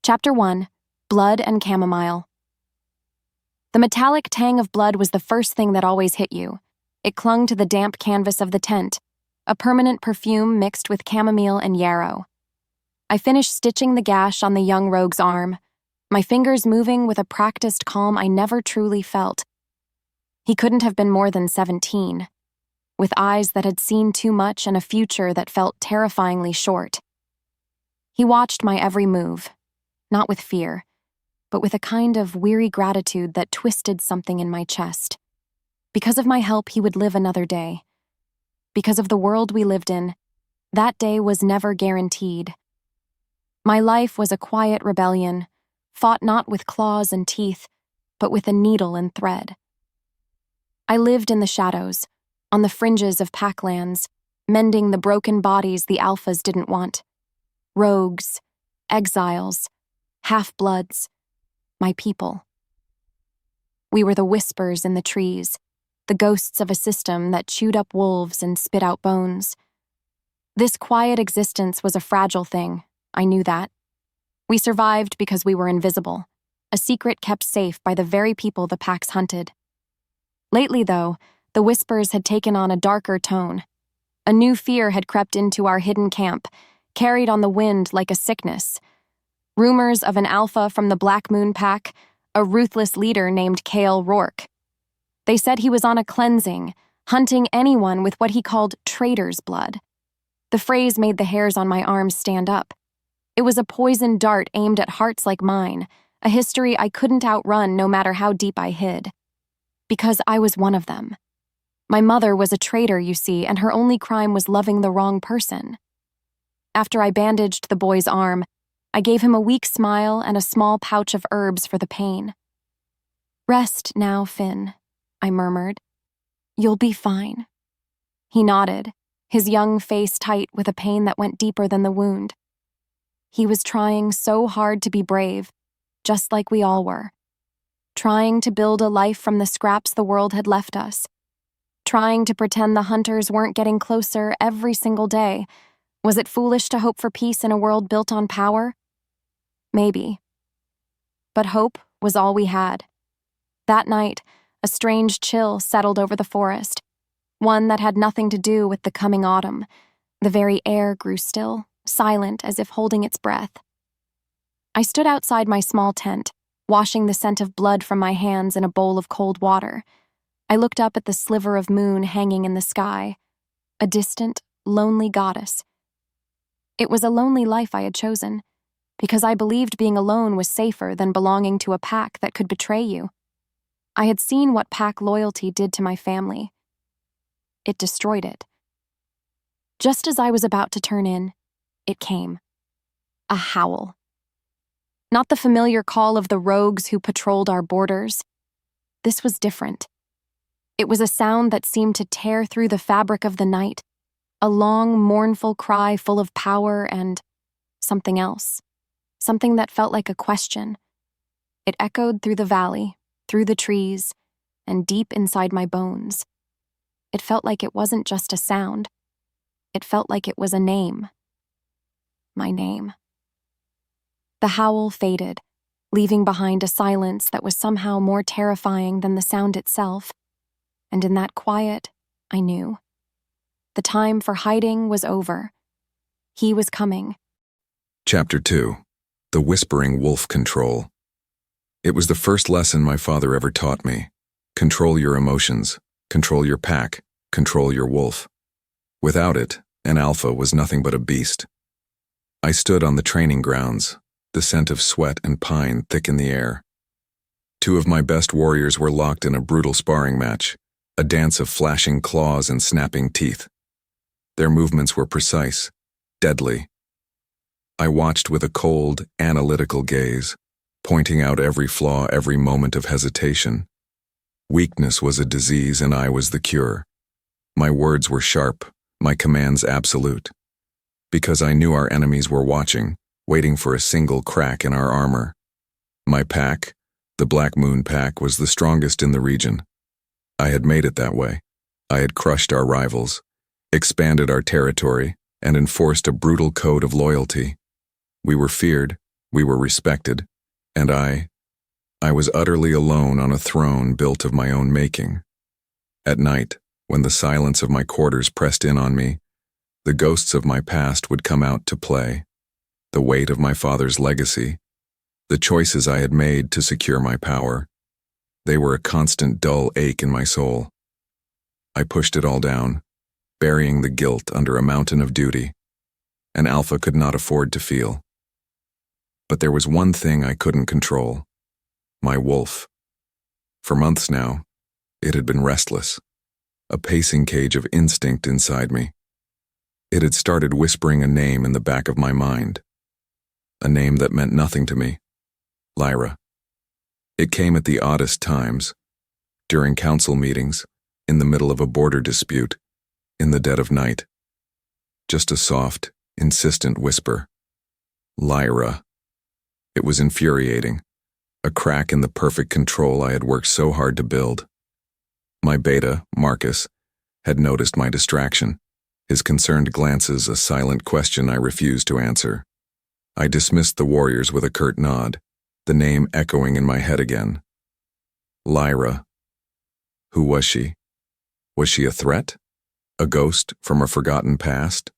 Chapter 1. Blood and Chamomile. The metallic tang of blood was the first thing that always hit you. It clung to the damp canvas of the tent, a permanent perfume mixed with chamomile and yarrow. I finished stitching the gash on the young rogue's arm, my fingers moving with a practiced calm I never truly felt. He couldn't have been more than 17, with eyes that had seen too much and a future that felt terrifyingly short. He watched my every move, not with fear, but with a kind of weary gratitude that twisted something in my chest. Because of my help, he would live another day. Because of the world we lived in, that day was never guaranteed. My life was a quiet rebellion, fought not with claws and teeth, but with a needle and thread. I lived in the shadows, on the fringes of packlands, mending the broken bodies the alphas didn't want. Rogues, exiles, half-bloods, my people. We were the whispers in the trees, the ghosts of a system that chewed up wolves and spit out bones. This quiet existence was a fragile thing, I knew that. We survived because we were invisible, a secret kept safe by the very people the packs hunted. Lately, though, the whispers had taken on a darker tone. A new fear had crept into our hidden camp, carried on the wind like a sickness. Rumors of an alpha from the Blackmoon pack, a ruthless leader named Kael Rourke. They said he was on a cleansing, hunting anyone with what he called traitor's blood. The phrase made the hairs on my arms stand up. It was a poisoned dart aimed at hearts like mine, a history I couldn't outrun no matter how deep I hid. Because I was one of them. My mother was a traitor, you see, and her only crime was loving the wrong person. After I bandaged the boy's arm, I gave him a weak smile and a small pouch of herbs for the pain. "Rest now, Finn," I murmured. "You'll be fine." He nodded, his young face tight with a pain that went deeper than the wound. He was trying so hard to be brave, just like we all were. Trying to build a life from the scraps the world had left us. Trying to pretend the hunters weren't getting closer every single day. Was it foolish to hope for peace in a world built on power? Maybe. But hope was all we had. That night, a strange chill settled over the forest, one that had nothing to do with the coming autumn. The very air grew still, silent as if holding its breath. I stood outside my small tent, washing the scent of blood from my hands in a bowl of cold water. I looked up at the sliver of moon hanging in the sky, a distant, lonely goddess. It was a lonely life I had chosen, because I believed being alone was safer than belonging to a pack that could betray you. I had seen what pack loyalty did to my family. It destroyed it. Just as I was about to turn in, it came. A howl. Not the familiar call of the rogues who patrolled our borders. This was different. It was a sound that seemed to tear through the fabric of the night, a long, mournful cry full of power and something else. Something that felt like a question. It echoed through the valley, through the trees, and deep inside my bones. It felt like it wasn't just a sound. It felt like it was a name. My name. The howl faded, leaving behind a silence that was somehow more terrifying than the sound itself. And in that quiet, I knew. The time for hiding was over. He was coming. Chapter 2. The Whispering Wolf Control. It was the first lesson my father ever taught me. Control your emotions, control your pack, control your wolf. Without it, an alpha was nothing but a beast. I stood on the training grounds, the scent of sweat and pine thick in the air. Two of my best warriors were locked in a brutal sparring match, a dance of flashing claws and snapping teeth. Their movements were precise, deadly. I watched with a cold, analytical gaze, pointing out every flaw, every moment of hesitation. Weakness was a disease and I was the cure. My words were sharp, my commands absolute. Because I knew our enemies were watching, waiting for a single crack in our armor. My pack, the Blackmoon pack, was the strongest in the region. I had made it that way. I had crushed our rivals, expanded our territory, and enforced a brutal code of loyalty. We were feared, We were respected, and I was utterly alone on a throne built of my own making. At night, when the silence of my quarters pressed in on me, the ghosts of my past would come out to play. The weight of my father's legacy, the choices I had made to secure my power, they were a constant dull ache in my soul. I pushed it all down, burying the guilt under a mountain of duty. An alpha could not afford to feel. But there was one thing I couldn't control: my wolf. For months now, it had been restless, a pacing cage of instinct inside me. It had started whispering a name in the back of my mind, a name that meant nothing to me: Lyra. It came at the oddest times, during council meetings, in the middle of a border dispute, in the dead of night. Just a soft, insistent whisper. Lyra. It was infuriating, a crack in the perfect control I had worked so hard to build. My beta, Marcus, had noticed my distraction, his concerned glances a silent question I refused to answer. I dismissed the warriors with a curt nod, the name echoing in my head again. Lyra. Who was she? Was she a threat? A ghost from a forgotten past?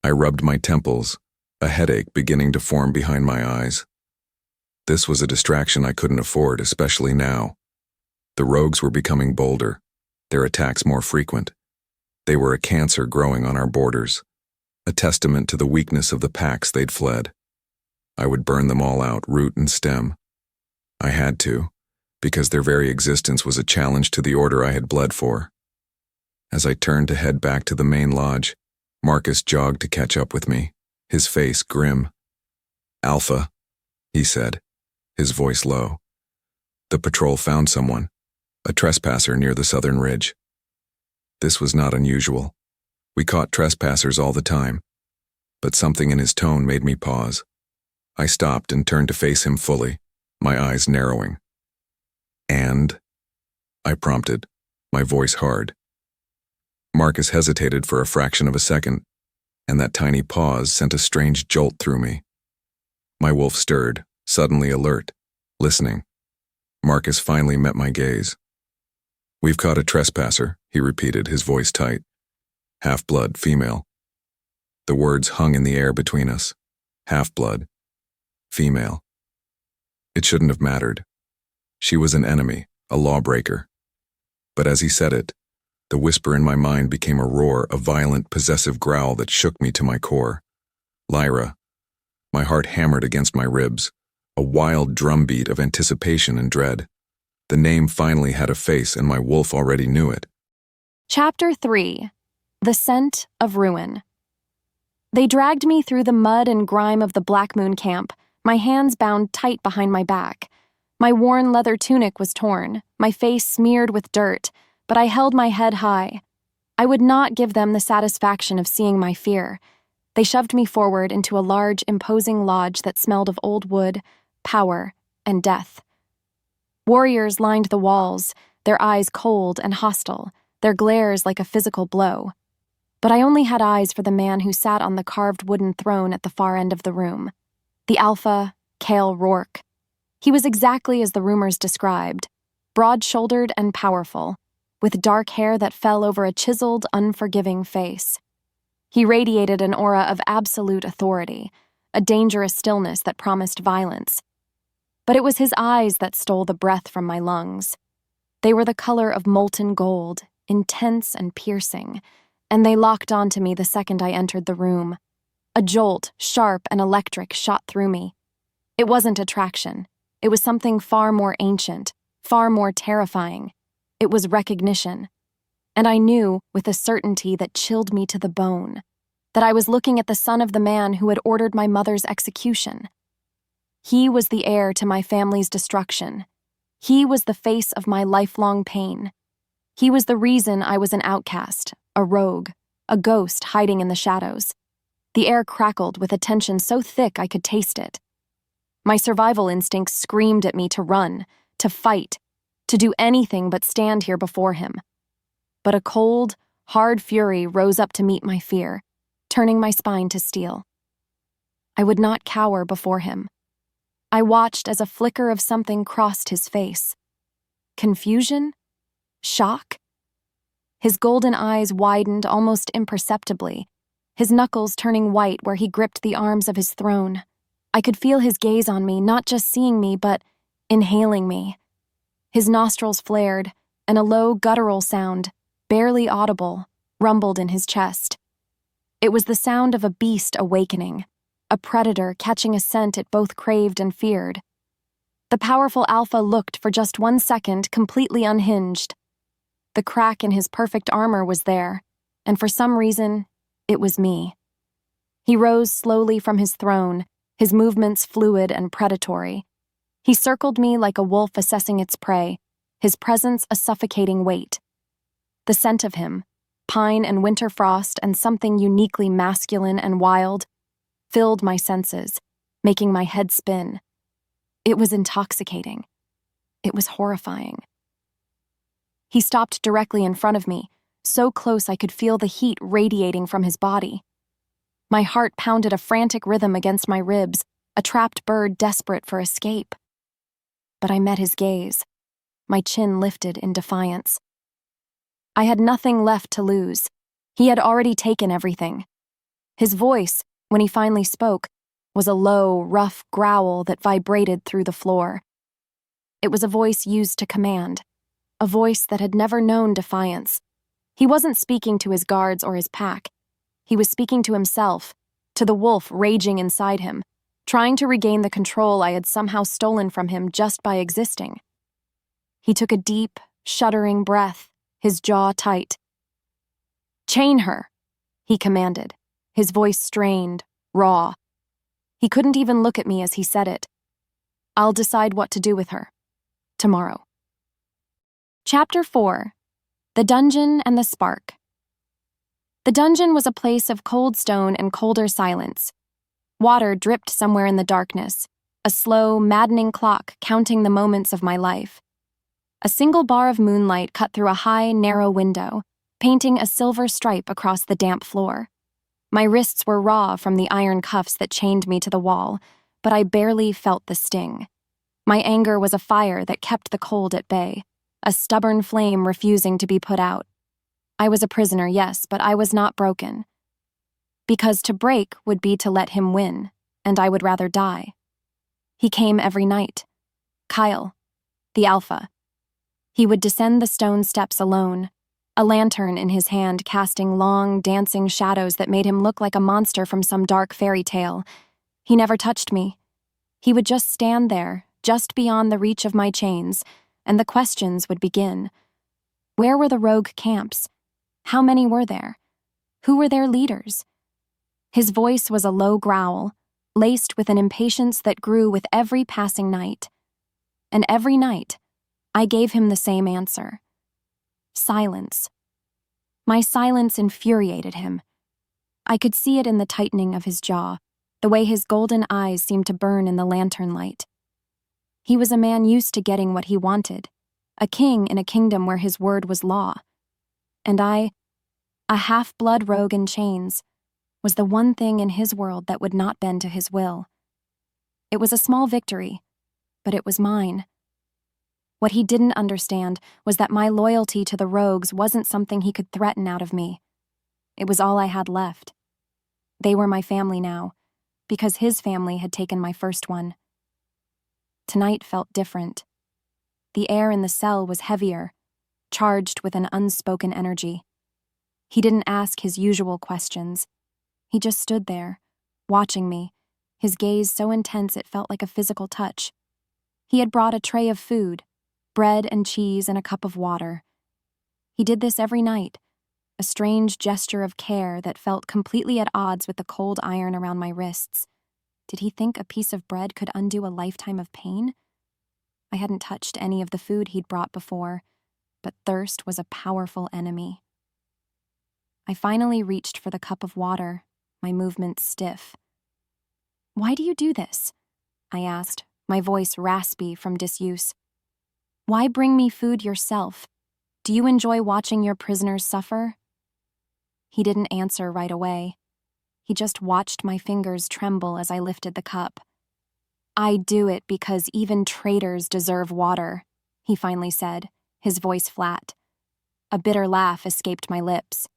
I rubbed my temples, a headache beginning to form behind my eyes. This was a distraction I couldn't afford, especially now. The rogues were becoming bolder, their attacks more frequent. They were a cancer growing on our borders, a testament to the weakness of the packs they'd fled. I would burn them all out, root and stem. I had to, because their very existence was a challenge to the order I had bled for. As I turned to head back to the main lodge, Marcus jogged to catch up with me, his face grim. Alpha, he said, his voice low. The patrol found someone, a trespasser near the southern ridge. This was not unusual. We caught trespassers all the time, but something in his tone made me pause. I stopped and turned to face him fully, my eyes narrowing. And? I prompted, my voice hard. Marcus hesitated for a fraction of a second, and that tiny pause sent a strange jolt through me. My wolf stirred, suddenly alert, listening. Marcus finally met my gaze. We've caught a trespasser, he repeated, his voice tight. Half-blood, female. The words hung in the air between us. Half-blood. Female. It shouldn't have mattered. She was an enemy, a lawbreaker. But as he said it, the whisper in my mind became a roar, a violent, possessive growl that shook me to my core. Lyra. My heart hammered against my ribs, a wild drumbeat of anticipation and dread. The name finally had a face, and my wolf already knew it. Chapter 3. The Scent of Ruin. They dragged me through the mud and grime of the Blackmoon camp, my hands bound tight behind my back. My worn leather tunic was torn, my face smeared with dirt, but I held my head high. I would not give them the satisfaction of seeing my fear. They shoved me forward into a large, imposing lodge that smelled of old wood, power, and death. Warriors lined the walls, their eyes cold and hostile, their glares like a physical blow. But I only had eyes for the man who sat on the carved wooden throne at the far end of the room. The alpha, Kael Rourke. He was exactly as the rumors described, broad-shouldered and powerful, with dark hair that fell over a chiseled, unforgiving face. He radiated an aura of absolute authority, a dangerous stillness that promised violence. But it was his eyes that stole the breath from my lungs. They were the color of molten gold, intense and piercing, and they locked onto me the second I entered the room. A jolt, sharp and electric, shot through me. It wasn't attraction. It was something far more ancient, far more terrifying. It was recognition. And I knew, with a certainty that chilled me to the bone, that I was looking at the son of the man who had ordered my mother's execution. He was the heir to my family's destruction. He was the face of my lifelong pain. He was the reason I was an outcast, a rogue, a ghost hiding in the shadows. The air crackled with a tension so thick I could taste it. My survival instincts screamed at me to run, to fight, to do anything but stand here before him. But a cold, hard fury rose up to meet my fear, turning my spine to steel. I would not cower before him. I watched as a flicker of something crossed his face. Confusion? Shock? His golden eyes widened almost imperceptibly, his knuckles turning white where he gripped the arms of his throne. I could feel his gaze on me, not just seeing me, but inhaling me. His nostrils flared, and a low guttural sound, barely audible, rumbled in his chest. It was the sound of a beast awakening, a predator catching a scent it both craved and feared. The powerful alpha looked for just 1 second completely unhinged. The crack in his perfect armor was there, and for some reason, it was me. He rose slowly from his throne, his movements fluid and predatory. He circled me like a wolf assessing its prey, his presence a suffocating weight. The scent of him, pine and winter frost and something uniquely masculine and wild, filled my senses, making my head spin. It was intoxicating. It was horrifying. He stopped directly in front of me, so close I could feel the heat radiating from his body. My heart pounded a frantic rhythm against my ribs, a trapped bird desperate for escape. But I met his gaze. My chin lifted in defiance. I had nothing left to lose. He had already taken everything. His voice, when he finally spoke, was a low, rough growl that vibrated through the floor. It was a voice used to command, a voice that had never known defiance. He wasn't speaking to his guards or his pack. He was speaking to himself, to the wolf raging inside him, trying to regain the control I had somehow stolen from him just by existing. He took a deep, shuddering breath, his jaw tight. "Chain her," he commanded, his voice strained, raw. He couldn't even look at me as he said it. "I'll decide what to do with her. Tomorrow." Chapter 4. The Dungeon and the Spark. The dungeon was a place of cold stone and colder silence. Water dripped somewhere in the darkness, a slow, maddening clock counting the moments of my life. A single bar of moonlight cut through a high, narrow window, painting a silver stripe across the damp floor. My wrists were raw from the iron cuffs that chained me to the wall, but I barely felt the sting. My anger was a fire that kept the cold at bay, a stubborn flame refusing to be put out. I was a prisoner, yes, but I was not broken. Because to break would be to let him win, and I would rather die. He came every night. Kael, the alpha. He would descend the stone steps alone, a lantern in his hand casting long, dancing shadows that made him look like a monster from some dark fairy tale. He never touched me. He would just stand there, just beyond the reach of my chains, and the questions would begin. Where were the rogue camps? How many were there? Who were their leaders? His voice was a low growl, laced with an impatience that grew with every passing night. And every night, I gave him the same answer. Silence. My silence infuriated him. I could see it in the tightening of his jaw, the way his golden eyes seemed to burn in the lantern light. He was a man used to getting what he wanted, a king in a kingdom where his word was law. And I, a half-blood rogue in chains, was the one thing in his world that would not bend to his will. It was a small victory, but it was mine. What he didn't understand was that my loyalty to the rogues wasn't something he could threaten out of me. It was all I had left. They were my family now, because his family had taken my first one. Tonight felt different. The air in the cell was heavier, charged with an unspoken energy. He didn't ask his usual questions. He just stood there, watching me, his gaze so intense it felt like a physical touch. He had brought a tray of food, bread and cheese and a cup of water. He did this every night, a strange gesture of care that felt completely at odds with the cold iron around my wrists. Did he think a piece of bread could undo a lifetime of pain? I hadn't touched any of the food he'd brought before, but thirst was a powerful enemy. I finally reached for the cup of water, my movements stiff. "Why do you do this?" I asked, my voice raspy from disuse. "Why bring me food yourself? Do you enjoy watching your prisoners suffer?" He didn't answer right away. He just watched my fingers tremble as I lifted the cup. "I do it because even traitors deserve water," he finally said, his voice flat. A bitter laugh escaped my lips.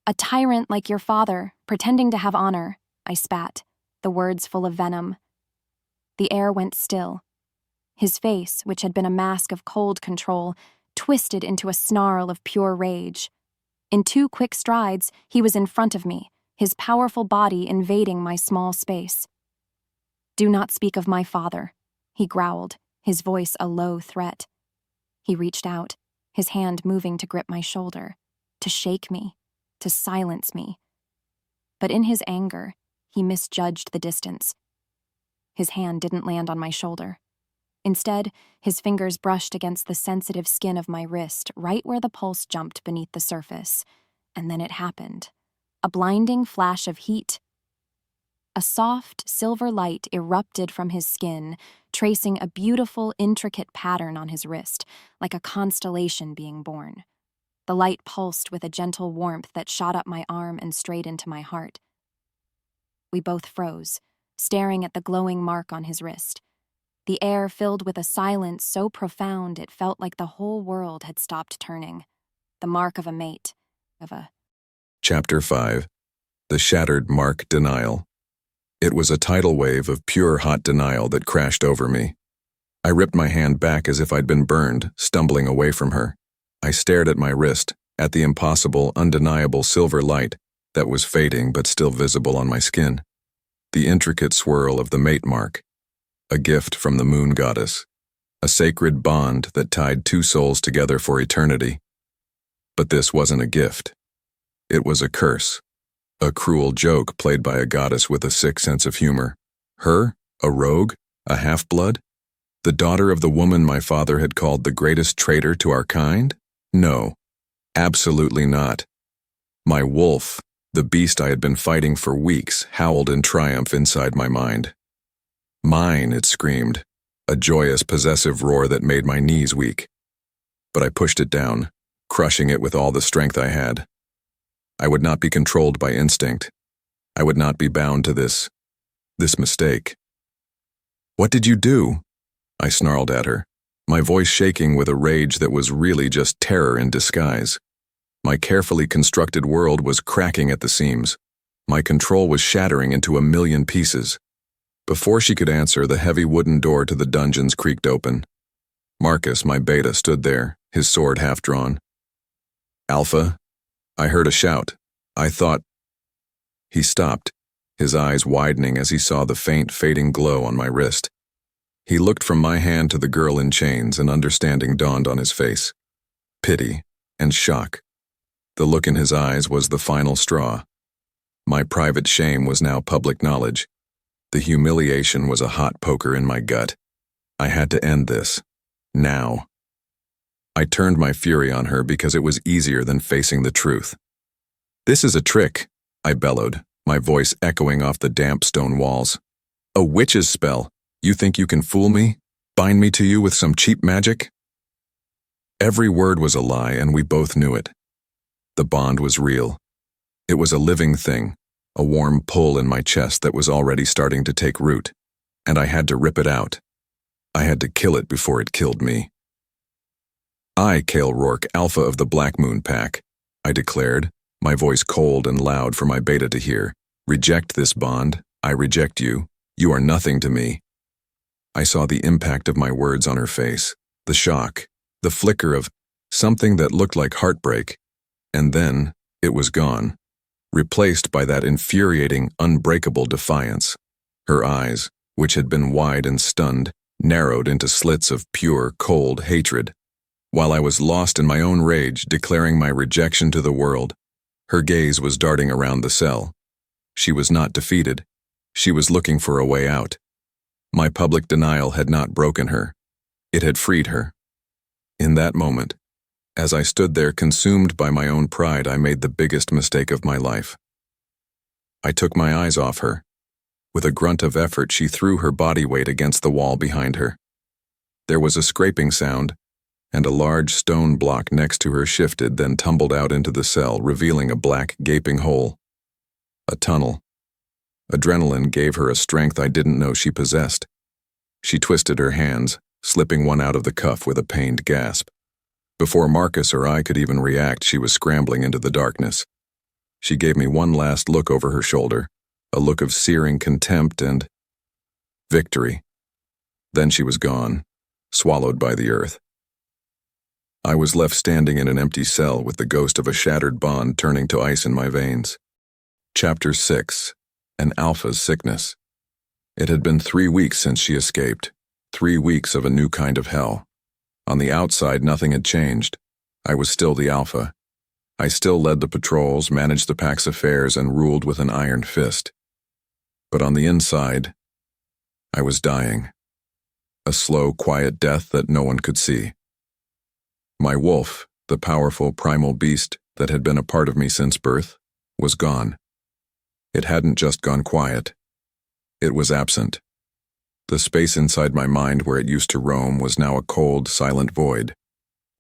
"A tyrant like your father, pretending to have honor," I spat, the words full of venom. The air went still. His face, which had been a mask of cold control, twisted into a snarl of pure rage. In 2 quick strides, he was in front of me, his powerful body invading my small space. "Do not speak of my father," he growled, his voice a low threat. He reached out, his hand moving to grip my shoulder, to shake me, to silence me. But in his anger, he misjudged the distance. His hand didn't land on my shoulder. Instead, his fingers brushed against the sensitive skin of my wrist, right where the pulse jumped beneath the surface. And then it happened. A blinding flash of heat. A soft, silver light erupted from his skin, tracing a beautiful, intricate pattern on his wrist, like a constellation being born. The light pulsed with a gentle warmth that shot up my arm and straight into my heart. We both froze, staring at the glowing mark on his wrist. The air filled with a silence so profound it felt like the whole world had stopped turning. The mark of a mate, of a... Chapter 5. The Shattered Mark Denial. It was a tidal wave of pure hot denial that crashed over me. I ripped my hand back as if I'd been burned, stumbling away from her. I stared at my wrist, at the impossible, undeniable silver light that was fading but still visible on my skin. The intricate swirl of the mate mark. A gift from the moon goddess. A sacred bond that tied 2 souls together for eternity. But this wasn't a gift. It was a curse. A cruel joke played by a goddess with a sick sense of humor. Her? A rogue? A half-blood? The daughter of the woman my father had called the greatest traitor to our kind? No. Absolutely not. My wolf, the beast I had been fighting for weeks, howled in triumph inside my mind. Mine, it screamed, a joyous, possessive roar that made my knees weak. But I pushed it down, crushing it with all the strength I had. I would not be controlled by instinct. I would not be bound to this mistake. "What did you do?" I snarled at her, my voice shaking with a rage that was really just terror in disguise. My carefully constructed world was cracking at the seams. My control was shattering into a million pieces. Before she could answer, the heavy wooden door to the dungeons creaked open. Marcus, my beta, stood there, his sword half-drawn. "Alpha?" I heard a shout. I thought... He stopped, his eyes widening as he saw the faint, fading glow on my wrist. He looked from my hand to the girl in chains, and understanding dawned on his face. Pity and shock. The look in his eyes was the final straw. My private shame was now public knowledge. The humiliation was a hot poker in my gut. I had to end this. Now. I turned my fury on her because it was easier than facing the truth. "This is a trick," I bellowed, my voice echoing off the damp stone walls. "A witch's spell. You think you can fool me? Bind me to you with some cheap magic?" Every word was a lie, and we both knew it. The bond was real. It was a living thing, a warm pull in my chest that was already starting to take root, and I had to rip it out. I had to kill it before it killed me. "I, Kael Rourke, Alpha of the Blackmoon Pack," I declared, my voice cold and loud for my beta to hear. "Reject this bond. I reject you. You are nothing to me." I saw the impact of my words on her face, the shock, the flicker of something that looked like heartbreak, and then it was gone, replaced by that infuriating, unbreakable defiance. Her eyes, which had been wide and stunned, narrowed into slits of pure, cold hatred. While I was lost in my own rage, declaring my rejection to the world, her gaze was darting around the cell. She was not defeated. She was looking for a way out. My public denial had not broken her. It had freed her. In that moment, as I stood there consumed by my own pride, I made the biggest mistake of my life. I took my eyes off her. With a grunt of effort, she threw her body weight against the wall behind her. There was a scraping sound, and a large stone block next to her shifted, then tumbled out into the cell, revealing a black, gaping hole. a tunnel. Adrenaline gave her a strength I didn't know she possessed. She twisted her hands, slipping one out of the cuff with a pained gasp. Before Marcus or I could even react, she was scrambling into the darkness. She gave me one last look over her shoulder, a look of searing contempt and victory. Then she was gone, swallowed by the earth. I was left standing in an empty cell with the ghost of a shattered bond turning to ice in my veins. Chapter 6. An Alpha's Sickness. It had been 3 weeks since she escaped, 3 weeks of a new kind of hell. On the outside, nothing had changed. I was still the Alpha. I still led the patrols, managed the pack's affairs, and ruled with an iron fist. But on the inside, I was dying. A slow, quiet death that no one could see. My wolf, the powerful primal beast that had been a part of me since birth, was gone. It hadn't just gone quiet. It was absent. The space inside my mind where it used to roam was now a cold, silent void,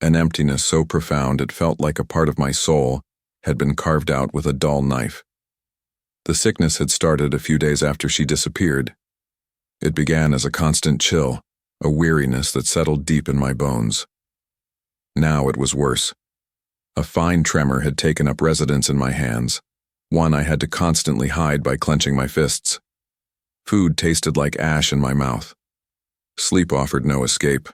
an emptiness so profound it felt like a part of my soul had been carved out with a dull knife. The sickness had started a few days after she disappeared. It began as a constant chill, a weariness that settled deep in my bones. Now it was worse. A fine tremor had taken up residence in my hands, one I had to constantly hide by clenching my fists. Food tasted like ash in my mouth. Sleep offered no escape,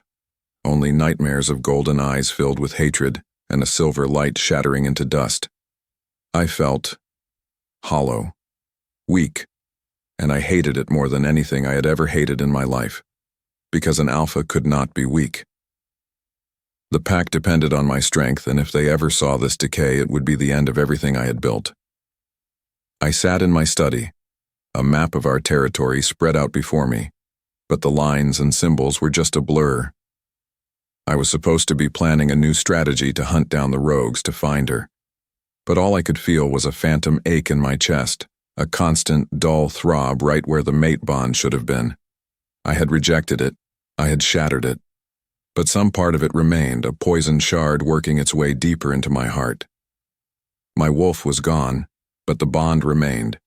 only nightmares of golden eyes filled with hatred and a silver light shattering into dust. I felt hollow, weak, and I hated it more than anything I had ever hated in my life, because an Alpha could not be weak. The pack depended on my strength, and if they ever saw this decay, it would be the end of everything I had built. I sat in my study, a map of our territory spread out before me, but the lines and symbols were just a blur. I was supposed to be planning a new strategy to hunt down the rogues to find her, but all I could feel was a phantom ache in my chest, a constant, dull throb right where the mate bond should have been. I had rejected it, I had shattered it, but some part of it remained, a poison shard working its way deeper into my heart. My wolf was gone, but the bond remained,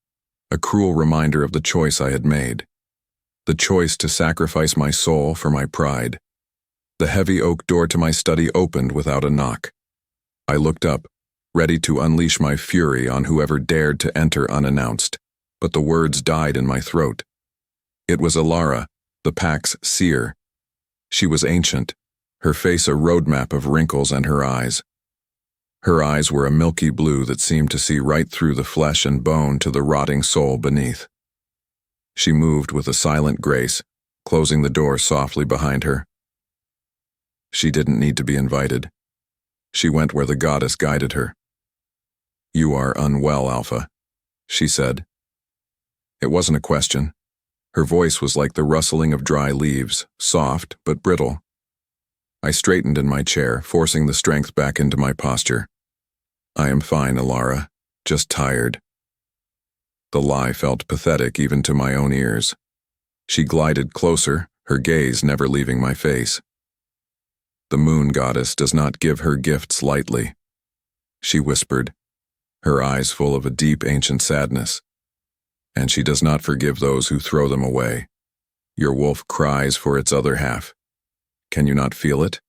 a cruel reminder of the choice I had made, the choice to sacrifice my soul for my pride. The heavy oak door to my study opened without a knock. I looked up, ready to unleash my fury on whoever dared to enter unannounced, but the words died in my throat. It was Lyra, the pack's seer. She was ancient, her face a roadmap of wrinkles and her eyes. Her eyes were a milky blue that seemed to see right through the flesh and bone to the rotting soul beneath. She moved with a silent grace, closing the door softly behind her. She didn't need to be invited. She went where the goddess guided her. "You are unwell, Alpha," she said. It wasn't a question. Her voice was like the rustling of dry leaves, soft but brittle. I straightened in my chair, forcing the strength back into my posture. "I am fine, Lyra, just tired." The lie felt pathetic even to my own ears. She glided closer, her gaze never leaving my face. "The moon goddess does not give her gifts lightly," she whispered, her eyes full of a deep ancient sadness. "And she does not forgive those who throw them away. Your wolf cries for its other half. Can you not feel it?"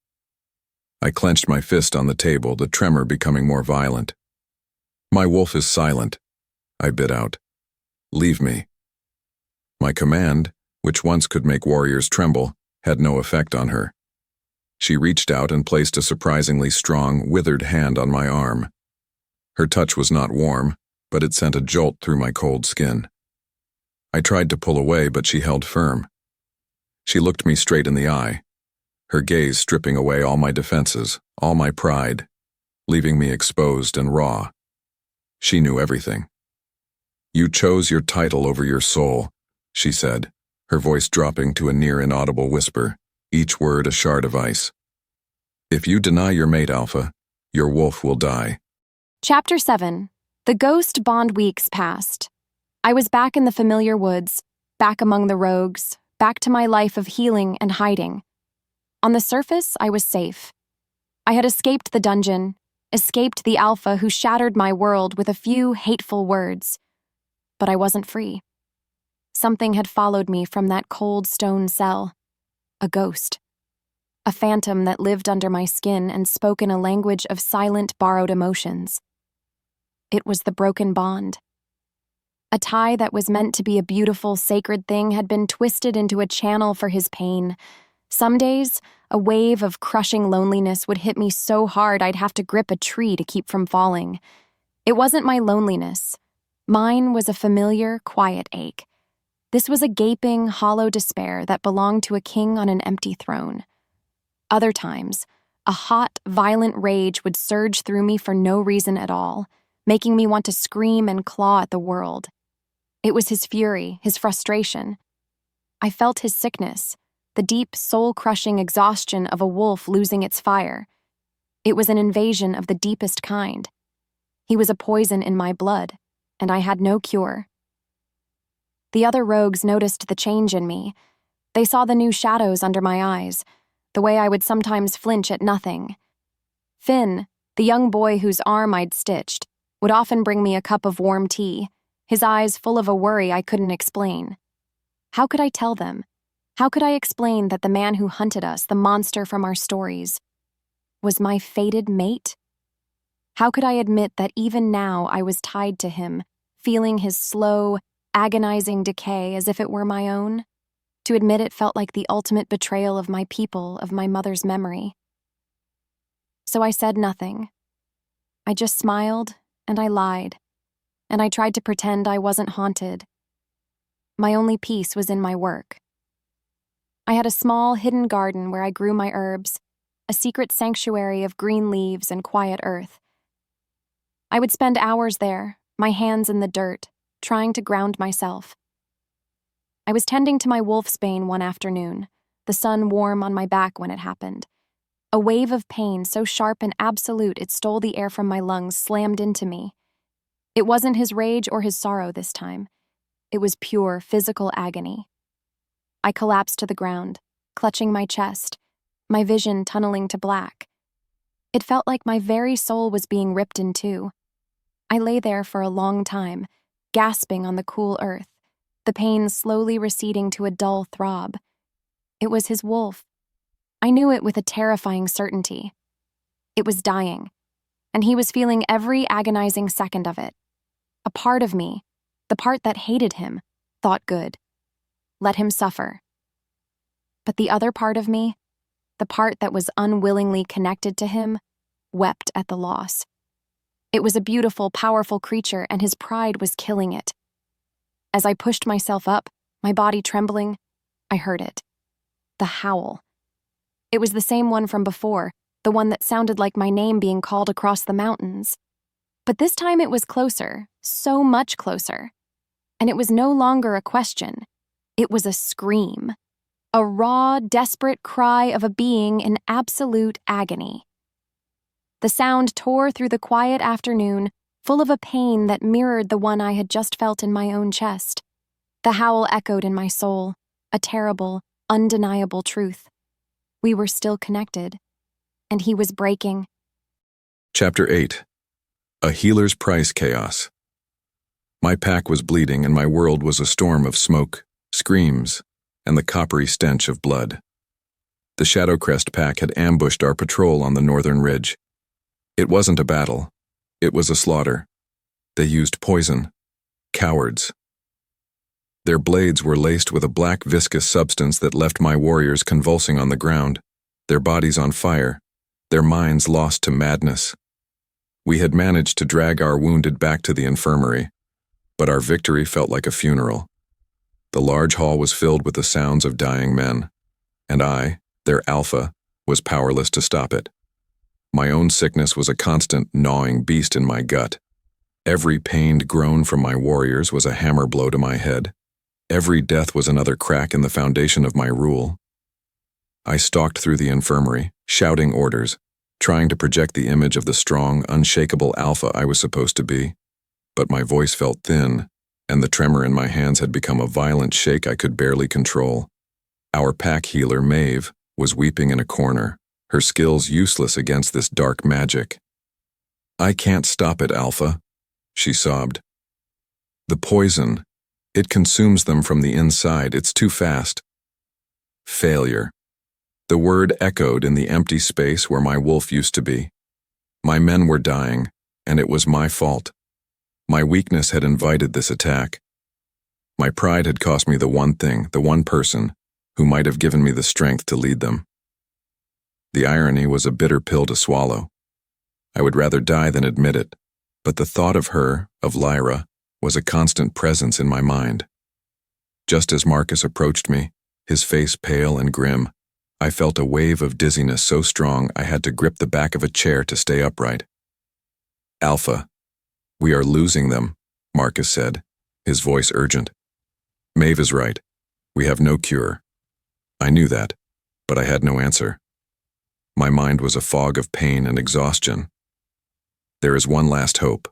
I clenched my fist on the table, the tremor becoming more violent. "My wolf is silent," I bit out. "Leave me." My command, which once could make warriors tremble, had no effect on her. She reached out and placed a surprisingly strong, withered hand on my arm. Her touch was not warm, but it sent a jolt through my cold skin. I tried to pull away, but she held firm. She looked me straight in the eye, her gaze stripping away all my defenses, all my pride, leaving me exposed and raw. She knew everything. "You chose your title over your soul," she said, her voice dropping to a near inaudible whisper, each word a shard of ice. "If you deny your mate, Alpha, your wolf will die." Chapter 7. The ghost bond weeks passed. I was back in the familiar woods, back among the rogues, back to my life of healing and hiding. On the surface, I was safe. I had escaped the dungeon, escaped the Alpha who shattered my world with a few hateful words. but I wasn't free. Something had followed me from that cold stone cell. A ghost. A phantom that lived under my skin and spoke in a language of silent, borrowed emotions. It was the broken bond. A tie that was meant to be a beautiful, sacred thing had been twisted into a channel for his pain. Some days, a wave of crushing loneliness would hit me so hard I'd have to grip a tree to keep from falling. It wasn't my loneliness. Mine was a familiar, quiet ache. This was a gaping, hollow despair that belonged to a king on an empty throne. Other times, a hot, violent rage would surge through me for no reason at all, making me want to scream and claw at the world. It was his fury, his frustration. I felt his sickness, the deep, soul-crushing exhaustion of a wolf losing its fire. It was an invasion of the deepest kind. He was a poison in my blood, and I had no cure. The other rogues noticed the change in me. They saw the new shadows under my eyes, the way I would sometimes flinch at nothing. Finn, the young boy whose arm I'd stitched, would often bring me a cup of warm tea, his eyes full of a worry I couldn't explain. How could I tell them? How could I explain that the man who hunted us, the monster from our stories, was my fated mate? How could I admit that even now I was tied to him, feeling his slow, agonizing decay as if it were my own? To admit it felt like the ultimate betrayal of my people, of my mother's memory. So I said nothing. I just smiled, and I lied, and I tried to pretend I wasn't haunted. My only peace was in my work. I had a small, hidden garden where I grew my herbs, a secret sanctuary of green leaves and quiet earth. I would spend hours there, my hands in the dirt, trying to ground myself. I was tending to my wolfsbane one afternoon, the sun warm on my back when it happened. A wave of pain so sharp and absolute it stole the air from my lungs slammed into me. It wasn't his rage or his sorrow this time. It was pure physical agony. I collapsed to the ground, clutching my chest, my vision tunneling to black. It felt like my very soul was being ripped in two. I lay there for a long time, gasping on the cool earth, the pain slowly receding to a dull throb. It was his wolf. I knew it with a terrifying certainty. It was dying, and he was feeling every agonizing second of it. A part of me, the part that hated him, thought good. Let him suffer. But the other part of me, the part that was unwillingly connected to him, wept at the loss. It was a beautiful, powerful creature, and his pride was killing it. As I pushed myself up, my body trembling, I heard it. The howl. It was the same one from before, the one that sounded like my name being called across the mountains. But this time it was closer, so much closer. And it was no longer a question. It was a scream. A raw, desperate cry of a being in absolute agony. The sound tore through the quiet afternoon, full of a pain that mirrored the one I had just felt in my own chest. The howl echoed in my soul, a terrible, undeniable truth. We were still connected, and he was breaking. Chapter 8. A Healer's Price Chaos. My pack was bleeding, and my world was a storm of smoke, screams, and the coppery stench of blood. The Shadowcrest pack had ambushed our patrol on the northern ridge. It wasn't a battle. It was a slaughter. They used poison. Cowards. Their blades were laced with a black viscous substance that left my warriors convulsing on the ground, their bodies on fire, their minds lost to madness. We had managed to drag our wounded back to the infirmary, but our victory felt like a funeral. The large hall was filled with the sounds of dying men, and I, their alpha, was powerless to stop it. My own sickness was a constant gnawing beast in my gut. Every pained groan from my warriors was a hammer blow to my head. Every death was another crack in the foundation of my rule. I stalked through the infirmary, shouting orders, trying to project the image of the strong, unshakable alpha I was supposed to be. But my voice felt thin, and the tremor in my hands had become a violent shake I could barely control. Our pack healer, Maeve, was weeping in a corner, her skills useless against this dark magic. "I can't stop it, Alpha," she sobbed. The poison, it consumes them from the inside. It's too fast. Failure. The word echoed in the empty space where my wolf used to be. My men were dying, and it was my fault. My weakness had invited this attack. My pride had cost me the one thing, the one person, who might have given me the strength to lead them. The irony was a bitter pill to swallow. I would rather die than admit it, but the thought of her, of Lyra, was a constant presence in my mind. Just as Marcus approached me, his face pale and grim, I felt a wave of dizziness so strong I had to grip the back of a chair to stay upright. "Alpha, we are losing them," Marcus said, his voice urgent. "Maeve is right. We have no cure." I knew that, but I had no answer. My mind was a fog of pain and exhaustion. "There is one last hope,"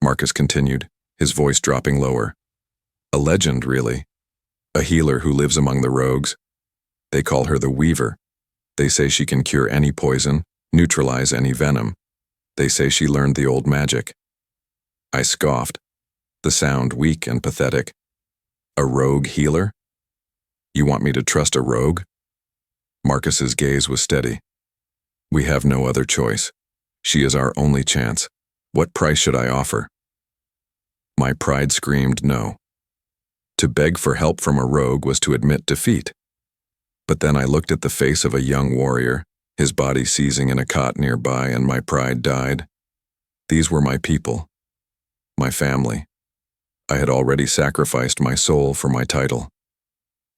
Marcus continued, his voice dropping lower. "A legend, really. A healer who lives among the rogues. They call her the Weaver. They say she can cure any poison, neutralize any venom. They say she learned the old magic." I scoffed, the sound weak and pathetic. "A rogue healer? You want me to trust a rogue?" Marcus's gaze was steady. "We have no other choice. She is our only chance. What price should I offer?" My pride screamed no. To beg for help from a rogue was to admit defeat. But then I looked at the face of a young warrior, his body seizing in a cot nearby, and my pride died. These were my people, my family. I had already sacrificed my soul for my title.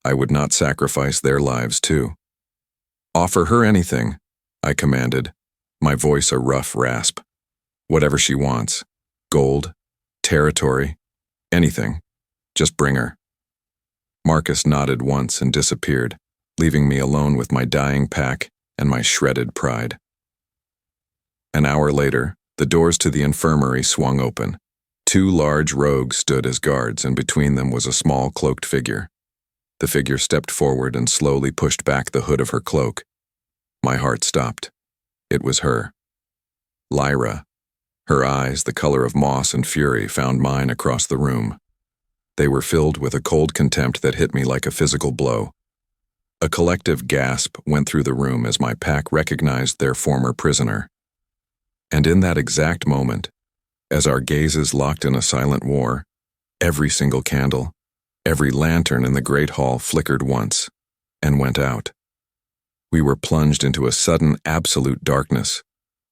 I would not sacrifice their lives too. "Offer her anything," I commanded, my voice a rough rasp. "Whatever she wants. Gold, territory, anything. Just bring her." Marcus nodded once and disappeared, leaving me alone with my dying pack and my shredded pride. An hour later, the doors to the infirmary swung open. 2 large rogues stood as guards, and between them was a small cloaked figure. The figure stepped forward and slowly pushed back the hood of her cloak. My heart stopped. It was her. Lyra. Her eyes, the color of moss and fury, found mine across the room. They were filled with a cold contempt that hit me like a physical blow. A collective gasp went through the room as my pack recognized their former prisoner. And in that exact moment, as our gazes locked in a silent war, every single candle, every lantern in the great hall flickered once and went out. We were plunged into a sudden absolute darkness,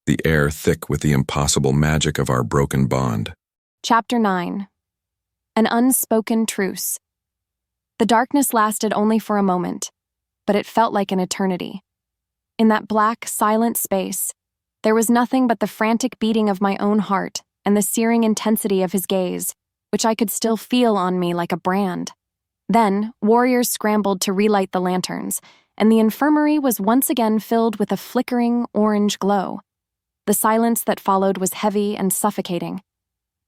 the air thick with the impossible magic of our broken bond. Chapter 9. An unspoken truce. The darkness lasted only for a moment, but it felt like an eternity. In that black, silent space, there was nothing but the frantic beating of my own heart and the searing intensity of his gaze, which I could still feel on me like a brand. Then, warriors scrambled to relight the lanterns, and the infirmary was once again filled with a flickering orange glow. The silence that followed was heavy and suffocating.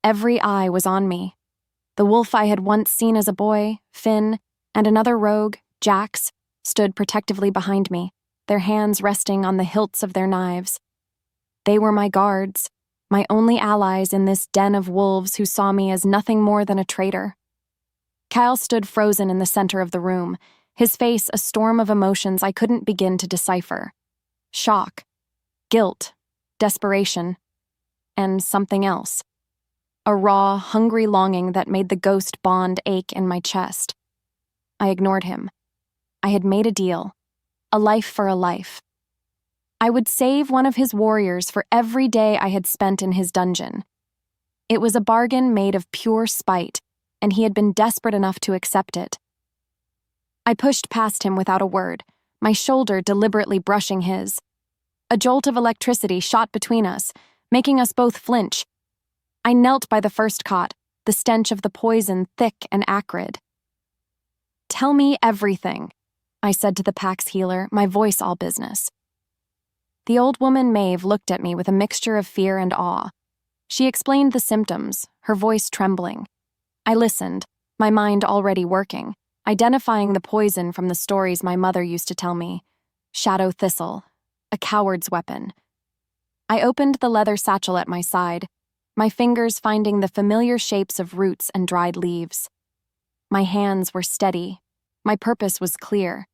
Every eye was on me. The wolf I had once seen as a boy, Finn, and another rogue, Jax, stood protectively behind me, their hands resting on the hilts of their knives. They were my guards, my only allies in this den of wolves who saw me as nothing more than a traitor. Kael stood frozen in the center of the room, his face a storm of emotions I couldn't begin to decipher. Shock, guilt, desperation, and something else. A raw, hungry longing that made the ghost bond ache in my chest. I ignored him. I had made a deal. A life for a life. I would save one of his warriors for every day I had spent in his dungeon. It was a bargain made of pure spite, and he had been desperate enough to accept it. I pushed past him without a word, my shoulder deliberately brushing his. A jolt of electricity shot between us, making us both flinch. I knelt by the first cot, the stench of the poison thick and acrid. "Tell me everything," I said to the pack's healer, my voice all business. The old woman Maeve looked at me with a mixture of fear and awe. She explained the symptoms, her voice trembling. I listened, my mind already working, identifying the poison from the stories my mother used to tell me. Shadow thistle, a coward's weapon. I opened the leather satchel at my side, my fingers finding the familiar shapes of roots and dried leaves. My hands were steady. My purpose was clear.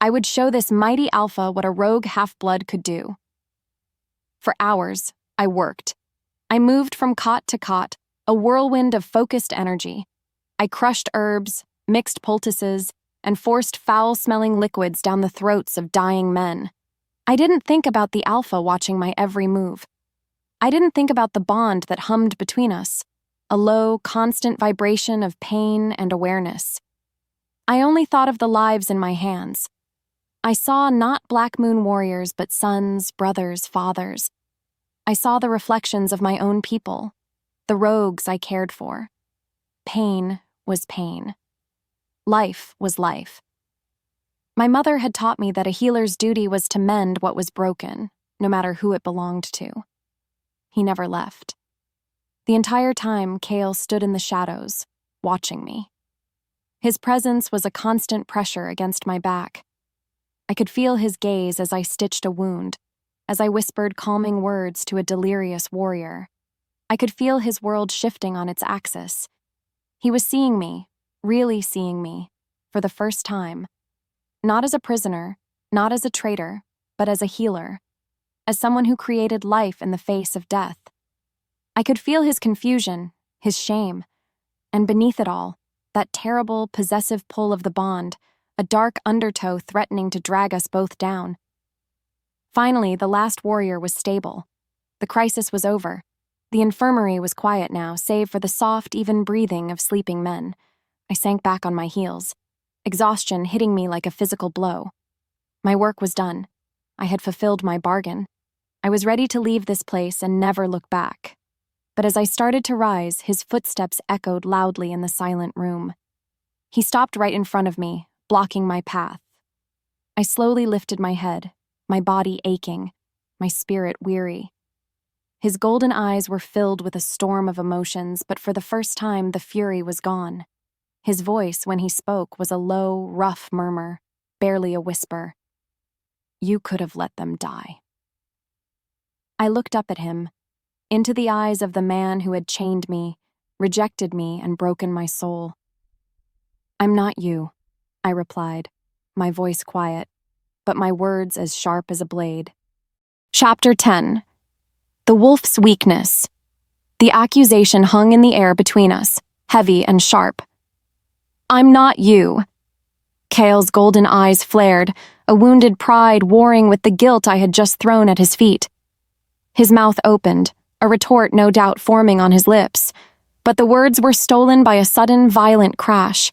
I would show this mighty alpha what a rogue half-blood could do. For hours, I worked. I moved from cot to cot, a whirlwind of focused energy. I crushed herbs, mixed poultices, and forced foul-smelling liquids down the throats of dying men. I didn't think about the alpha watching my every move. I didn't think about the bond that hummed between us, a low, constant vibration of pain and awareness. I only thought of the lives in my hands. I saw not Blackmoon warriors, but sons, brothers, fathers. I saw the reflections of my own people, the rogues I cared for. Pain was pain. Life was life. My mother had taught me that a healer's duty was to mend what was broken, no matter who it belonged to. He never left. The entire time, Kael stood in the shadows, watching me. His presence was a constant pressure against my back. I could feel his gaze as I stitched a wound, as I whispered calming words to a delirious warrior. I could feel his world shifting on its axis. He was seeing me, really seeing me, for the first time. Not as a prisoner, not as a traitor, but as a healer, as someone who created life in the face of death. I could feel his confusion, his shame, and beneath it all, that terrible, possessive pull of the bond, a dark undertow threatening to drag us both down. Finally, the last warrior was stable. The crisis was over. The infirmary was quiet now, save for the soft, even breathing of sleeping men. I sank back on my heels, exhaustion hitting me like a physical blow. My work was done. I had fulfilled my bargain. I was ready to leave this place and never look back. But as I started to rise, his footsteps echoed loudly in the silent room. He stopped right in front of me, blocking my path. I slowly lifted my head, my body aching, my spirit weary. His golden eyes were filled with a storm of emotions, but for the first time the fury was gone. His voice, when he spoke, was a low, rough murmur, barely a whisper. "You could have let them die." I looked up at him, into the eyes of the man who had chained me, rejected me, and broken my soul. "I'm not you," I replied, my voice quiet, but my words as sharp as a blade. Chapter 10. The Wolf's Weakness. The accusation hung in the air between us, heavy and sharp. "I'm not you." Kael's golden eyes flared, a wounded pride warring with the guilt I had just thrown at his feet. His mouth opened, a retort no doubt forming on his lips, but the words were stolen by a sudden, violent crash.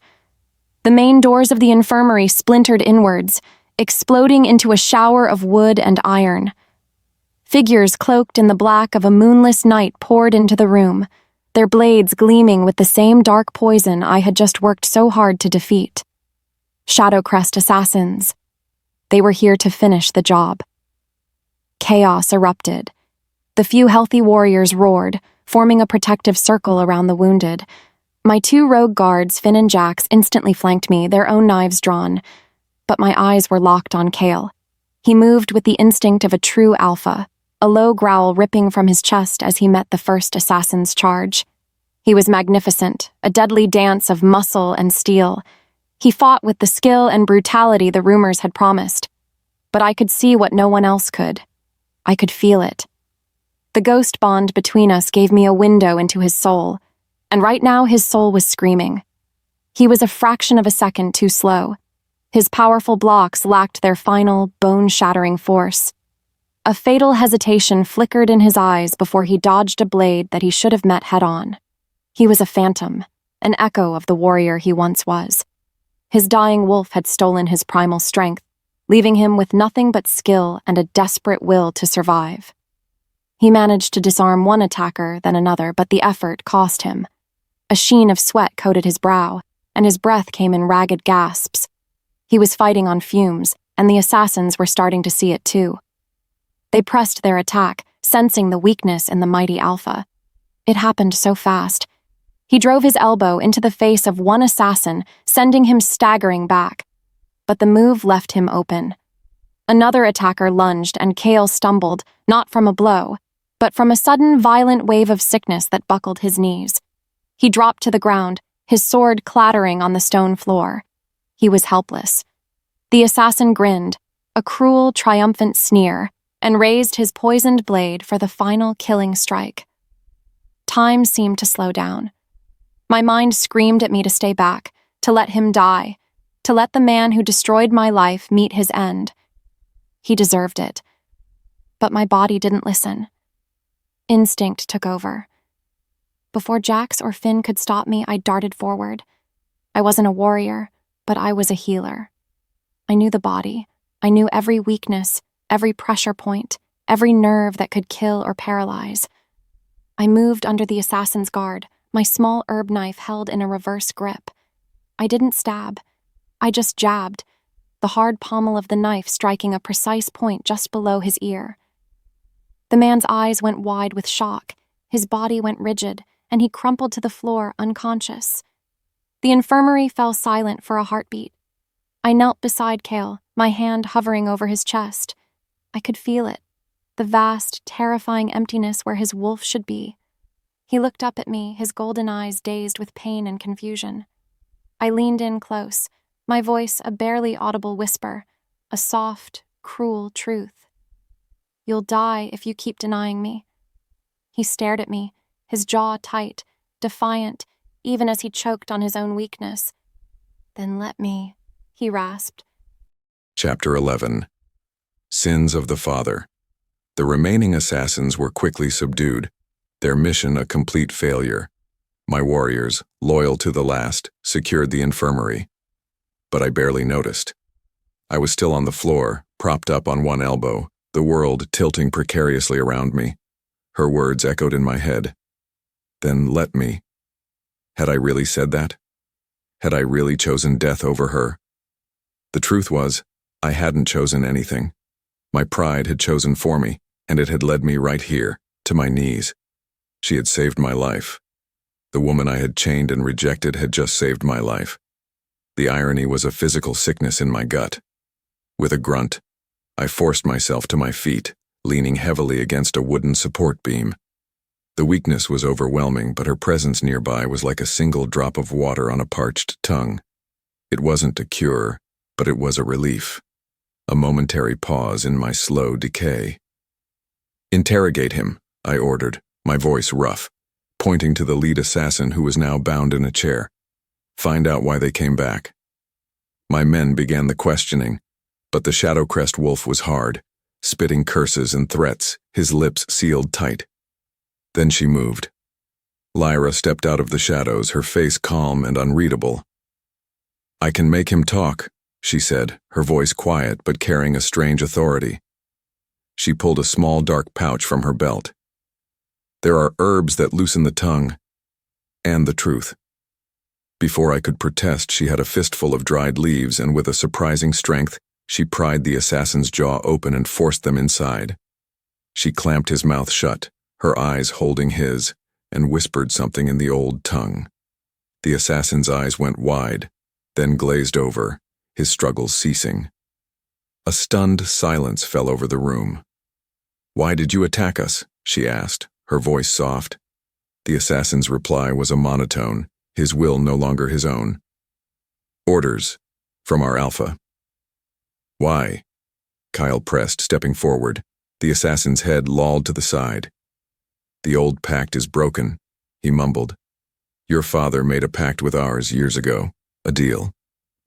The main doors of the infirmary splintered inwards, exploding into a shower of wood and iron. Figures cloaked in the black of a moonless night poured into the room, their blades gleaming with the same dark poison I had just worked so hard to defeat. Shadowcrest assassins. They were here to finish the job. Chaos erupted. The few healthy warriors roared, forming a protective circle around the wounded. My two rogue guards, Finn and Jax, instantly flanked me, their own knives drawn. But my eyes were locked on Kael. He moved with the instinct of a true alpha, a low growl ripping from his chest as he met the first assassin's charge. He was magnificent, a deadly dance of muscle and steel. He fought with the skill and brutality the rumors had promised. But I could see what no one else could. I could feel it. The ghost bond between us gave me a window into his soul, and right now his soul was screaming. He was a fraction of a second too slow. His powerful blocks lacked their final, bone-shattering force. A fatal hesitation flickered in his eyes before he dodged a blade that he should have met head-on. He was a phantom, an echo of the warrior he once was. His dying wolf had stolen his primal strength, leaving him with nothing but skill and a desperate will to survive. He managed to disarm one attacker, then another, but the effort cost him. A sheen of sweat coated his brow, and his breath came in ragged gasps. He was fighting on fumes, and the assassins were starting to see it too. They pressed their attack, sensing the weakness in the mighty alpha. It happened so fast. He drove his elbow into the face of one assassin, sending him staggering back. But the move left him open. Another attacker lunged, and Kael stumbled, not from a blow, but from a sudden violent wave of sickness that buckled his knees. He dropped to the ground, his sword clattering on the stone floor. He was helpless. The assassin grinned, a cruel, triumphant sneer, and raised his poisoned blade for the final killing strike. Time seemed to slow down. My mind screamed at me to stay back, to let him die, to let the man who destroyed my life meet his end. He deserved it. But my body didn't listen. Instinct took over. Before Jax or Finn could stop me, I darted forward. I wasn't a warrior, but I was a healer. I knew the body. I knew every weakness, every pressure point, every nerve that could kill or paralyze. I moved under the assassin's guard, my small herb knife held in a reverse grip. I didn't stab. I just jabbed, the hard pommel of the knife striking a precise point just below his ear. The man's eyes went wide with shock, his body went rigid, and he crumpled to the floor unconscious. The infirmary fell silent for a heartbeat. I knelt beside Kael, my hand hovering over his chest. I could feel it, the vast, terrifying emptiness where his wolf should be. He looked up at me, his golden eyes dazed with pain and confusion. I leaned in close, my voice a barely audible whisper, a soft, cruel truth. "You'll die if you keep denying me." He stared at me, his jaw tight, defiant, even as he choked on his own weakness. "Then let me," he rasped. Chapter 11. Sins of the Father. The remaining assassins were quickly subdued, their mission a complete failure. My warriors, loyal to the last, secured the infirmary. But I barely noticed. I was still on the floor, propped up on one elbow, the world tilting precariously around me. Her words echoed in my head. Then let me. Had I really said that? Had I really chosen death over her? The truth was, I hadn't chosen anything. My pride had chosen for me, and it had led me right here, to my knees. She had saved my life. The woman I had chained and rejected had just saved my life. The irony was a physical sickness in my gut. With a grunt, I forced myself to my feet, leaning heavily against a wooden support beam. The weakness was overwhelming, but her presence nearby was like a single drop of water on a parched tongue. It wasn't a cure, but it was a relief. A momentary pause in my slow decay. "Interrogate him," I ordered, my voice rough, pointing to the lead assassin who was now bound in a chair. "Find out why they came back." My men began the questioning, but the Shadowcrest wolf was hard, spitting curses and threats, his lips sealed tight. Then she moved. Lyra stepped out of the shadows, her face calm and unreadable. "I can make him talk," she said, her voice quiet but carrying a strange authority. She pulled a small dark pouch from her belt. "There are herbs that loosen the tongue, and the truth." Before I could protest, she had a fistful of dried leaves, and with a surprising strength, she pried the assassin's jaw open and forced them inside. She clamped his mouth shut, her eyes holding his, and whispered something in the old tongue. The assassin's eyes went wide, then glazed over, his struggles ceasing. A stunned silence fell over the room. "Why did you attack us?" she asked, her voice soft. The assassin's reply was a monotone, his will no longer his own. "Orders, from our Alpha." "Why?" Kael pressed, stepping forward, the assassin's head lolled to the side. "The old pact is broken," he mumbled. "Your father made a pact with ours years ago, a deal.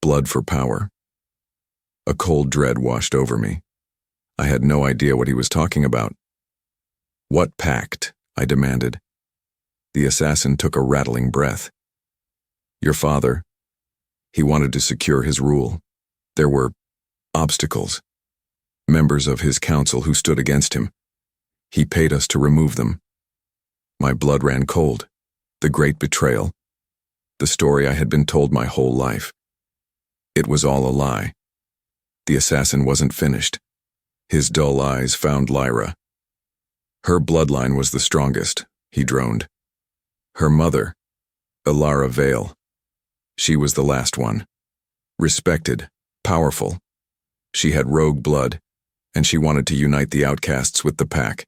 Blood for power." A cold dread washed over me. I had no idea what he was talking about. "What pact?" I demanded. The assassin took a rattling breath. "Your father. He wanted to secure his rule. There were obstacles. Members of his council who stood against him. He paid us to remove them." My blood ran cold. The great betrayal. The story I had been told my whole life. It was all a lie. The assassin wasn't finished. His dull eyes found Lyra. "Her bloodline was the strongest," he droned. "Her mother, Lyra Vale. She was the last one. Respected, powerful. She had rogue blood, and she wanted to unite the outcasts with the pack.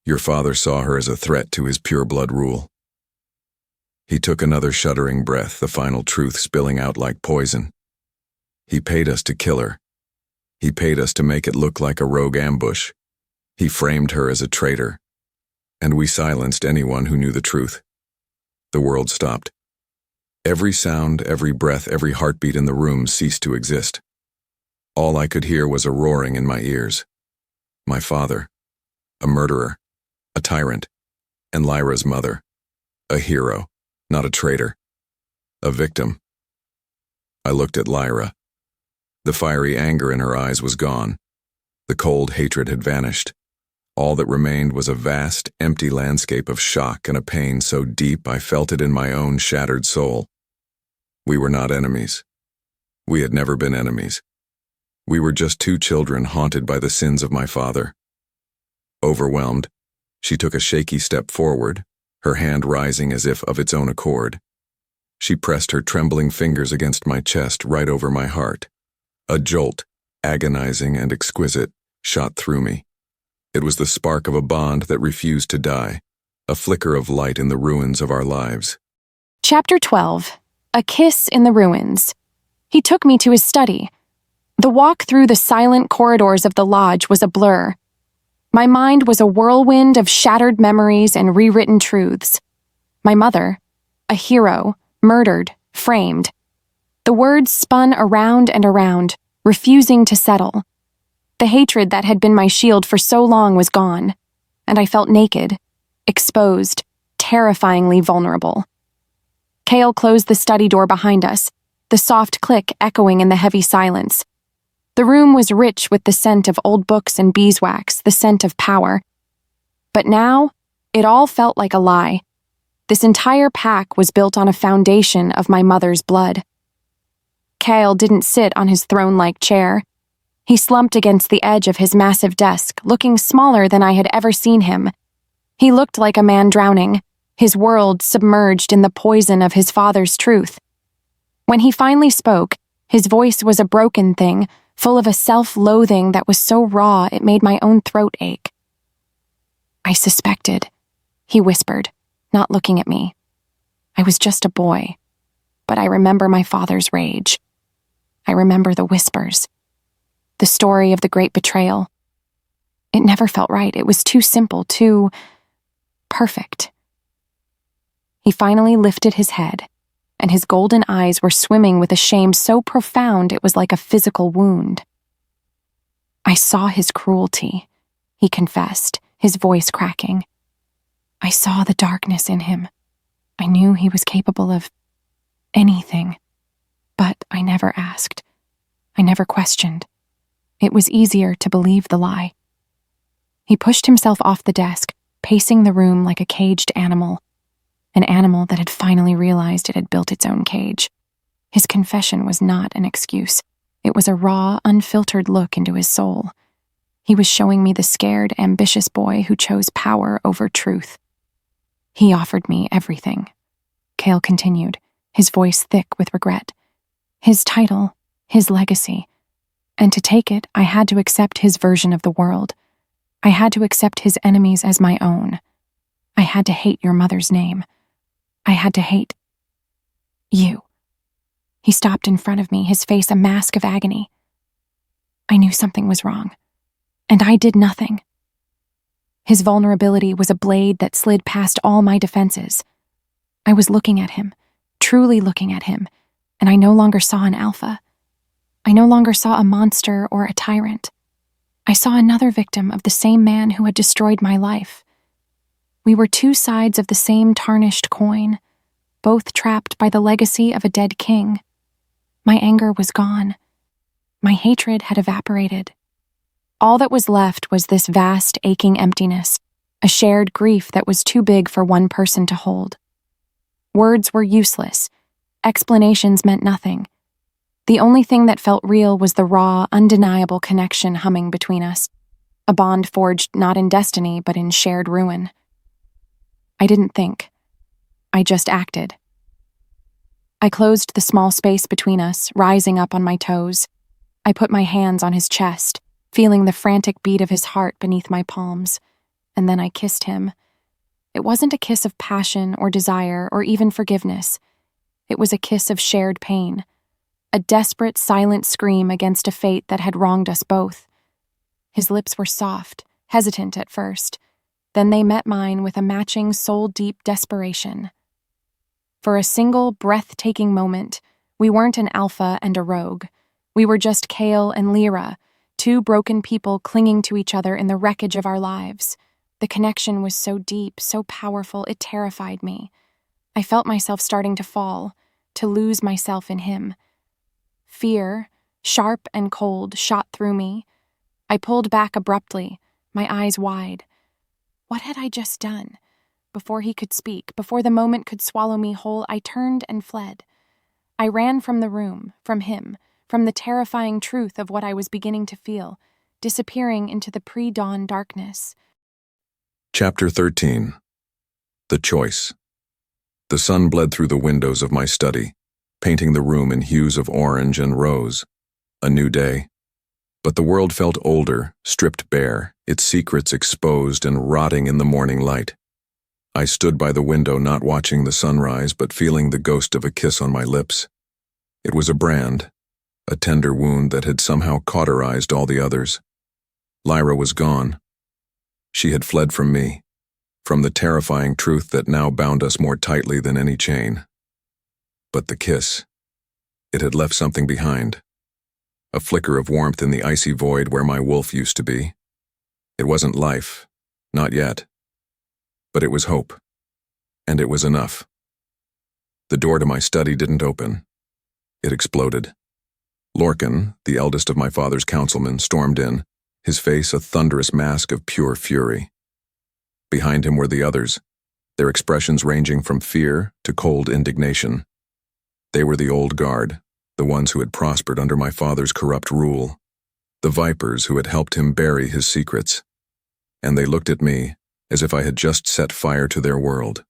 Your father saw her as a threat to his pure-blood rule. He took another shuddering breath, the final truth spilling out like poison. He paid us to kill her. He paid us to make it look like a rogue ambush. He framed her as a traitor. And we silenced anyone who knew the truth. The world stopped. Every sound, every breath, every heartbeat in the room ceased to exist. All I could hear was a roaring in my ears. My father, a murderer, a tyrant, and Lyra's mother, a hero, not a traitor, a victim. I looked at Lyra. The fiery anger in her eyes was gone. The cold hatred had vanished. All that remained was a vast, empty landscape of shock and a pain so deep I felt it in my own shattered soul. We were not enemies. We had never been enemies. We were just two children haunted by the sins of my father. Overwhelmed, she took a shaky step forward, her hand rising as if of its own accord. She pressed her trembling fingers against my chest right over my heart. A jolt, agonizing and exquisite, shot through me. It was the spark of a bond that refused to die, a flicker of light in the ruins of our lives. Chapter 12. A Kiss in the Ruins. He took me to his study. The walk through the silent corridors of the lodge was a blur. My mind was a whirlwind of shattered memories and rewritten truths. My mother, a hero, murdered, framed. The words spun around and around, refusing to settle. The hatred that had been my shield for so long was gone, and I felt naked, exposed, terrifyingly vulnerable. Kael closed the study door behind us, the soft click echoing in the heavy silence. The room was rich with the scent of old books and beeswax, the scent of power. But now, it all felt like a lie. This entire pack was built on a foundation of my mother's blood. Kael didn't sit on his throne-like chair. He slumped against the edge of his massive desk, looking smaller than I had ever seen him. He looked like a man drowning, his world submerged in the poison of his father's truth. When he finally spoke, his voice was a broken thing, full of a self-loathing that was so raw it made my own throat ache. "I suspected," he whispered, not looking at me. I was just a boy, but I remember my father's rage. I remember the whispers. The story of the great betrayal. It never felt right. It was too simple, too perfect. He finally lifted his head, and his golden eyes were swimming with a shame so profound it was like a physical wound. "I saw his cruelty," he confessed, his voice cracking. "I saw the darkness in him. I knew he was capable of anything, but I never asked. I never questioned. It was easier to believe the lie." He pushed himself off the desk, pacing the room like a caged animal, an animal that had finally realized it had built its own cage. His confession was not an excuse. It was a raw, unfiltered look into his soul. He was showing me the scared, ambitious boy who chose power over truth. "He offered me everything," Kael continued, his voice thick with regret. "His title, his legacy. And to take it, I had to accept his version of the world. I had to accept his enemies as my own. I had to hate your mother's name. I had to hate you." He stopped in front of me, his face a mask of agony. I knew something was wrong, and I did nothing. His vulnerability was a blade that slid past all my defenses. I was looking at him, truly looking at him, and I no longer saw an alpha. I no longer saw a monster or a tyrant. I saw another victim of the same man who had destroyed my life. We were two sides of the same tarnished coin, both trapped by the legacy of a dead king. My anger was gone. My hatred had evaporated. All that was left was this vast, aching emptiness, a shared grief that was too big for one person to hold. Words were useless. Explanations meant nothing. The only thing that felt real was the raw, undeniable connection humming between us, a bond forged not in destiny but in shared ruin. I didn't think. I just acted. I closed the small space between us, rising up on my toes. I put my hands on his chest, feeling the frantic beat of his heart beneath my palms. and then I kissed him. It wasn't a kiss of passion or desire or even forgiveness. It was a kiss of shared pain, a desperate, silent scream against a fate that had wronged us both. His lips were soft, hesitant at first. Then they met mine with a matching soul-deep desperation. For a single, breathtaking moment, we weren't an alpha and a rogue. We were just Kael and Lyra, two broken people clinging to each other in the wreckage of our lives. The connection was so deep, so powerful, it terrified me. I felt myself starting to fall, to lose myself in him. Fear, sharp and cold, shot through me. I pulled back abruptly, my eyes wide. What had I just done? Before he could speak, before the moment could swallow me whole, I turned and fled. I ran from the room, from him, from the terrifying truth of what I was beginning to feel, disappearing into the pre-dawn darkness. Chapter 13. The Choice. The sun bled through the windows of my study, painting the room in hues of orange and rose. A new day. But the world felt older, stripped bare, its secrets exposed and rotting in the morning light. I stood by the window, not watching the sunrise, but feeling the ghost of a kiss on my lips. It was a brand, a tender wound that had somehow cauterized all the others. Lyra was gone. She had fled from me, from the terrifying truth that now bound us more tightly than any chain. But the kiss, it had left something behind. A flicker of warmth in the icy void where my wolf used to be. It wasn't life, not yet. But it was hope. And it was enough. The door to my study didn't open. It exploded. Lorcan, the eldest of my father's councilmen, stormed in, his face a thunderous mask of pure fury. Behind him were the others, their expressions ranging from fear to cold indignation. They were the old guard, the ones who had prospered under my father's corrupt rule, the vipers who had helped him bury his secrets. And they looked at me as if I had just set fire to their world,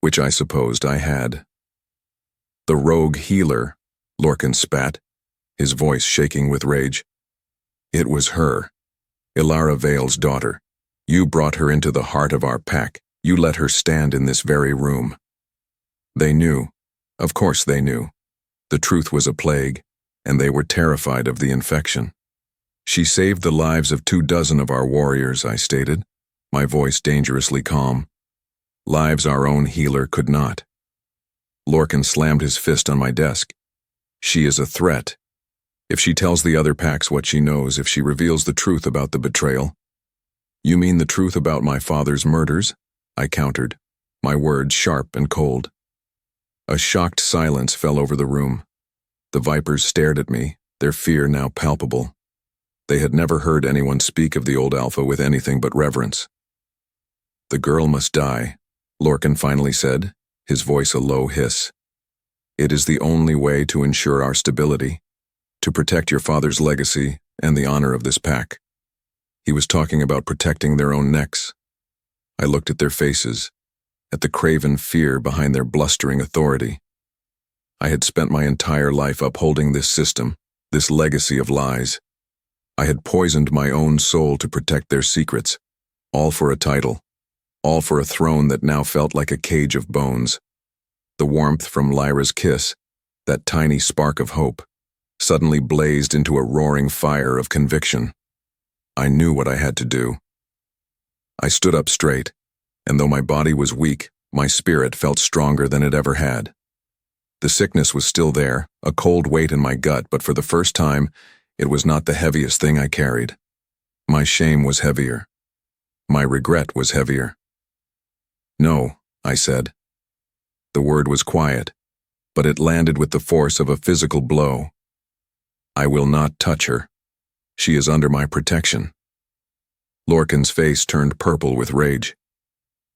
which I supposed I had. The rogue healer, Lorcan spat, his voice shaking with rage. It was her, Ilara Vale's daughter. You brought her into the heart of our pack. You let her stand in this very room. They knew. Of course they knew. The truth was a plague, and they were terrified of the infection. She saved the lives of 24 of our warriors, I stated, my voice dangerously calm. Lives our own healer could not. Lorcan slammed his fist on my desk. She is a threat. If she tells the other packs what she knows, if she reveals the truth about the betrayal. You mean the truth about my father's murders? I countered, my words sharp and cold. A shocked silence fell over the room. The vipers stared at me, their fear now palpable. They had never heard anyone speak of the old alpha with anything but reverence. The girl must die, Lorcan finally said, his voice a low hiss. It is the only way to ensure our stability, to protect your father's legacy and the honor of this pack. He was talking about protecting their own necks. I looked at their faces, at the craven fear behind their blustering authority. I had spent my entire life upholding this system, this legacy of lies. I had poisoned my own soul to protect their secrets, all for a title, all for a throne that now felt like a cage of bones. The warmth from Lyra's kiss, that tiny spark of hope, suddenly blazed into a roaring fire of conviction. I knew what I had to do. I stood up straight, and though my body was weak, my spirit felt stronger than it ever had. The sickness was still there, a cold weight in my gut, but for the first time, it was not the heaviest thing I carried. My shame was heavier. My regret was heavier. No, I said. The word was quiet, but it landed with the force of a physical blow. I will not touch her. She is under my protection. Lorcan's face turned purple with rage.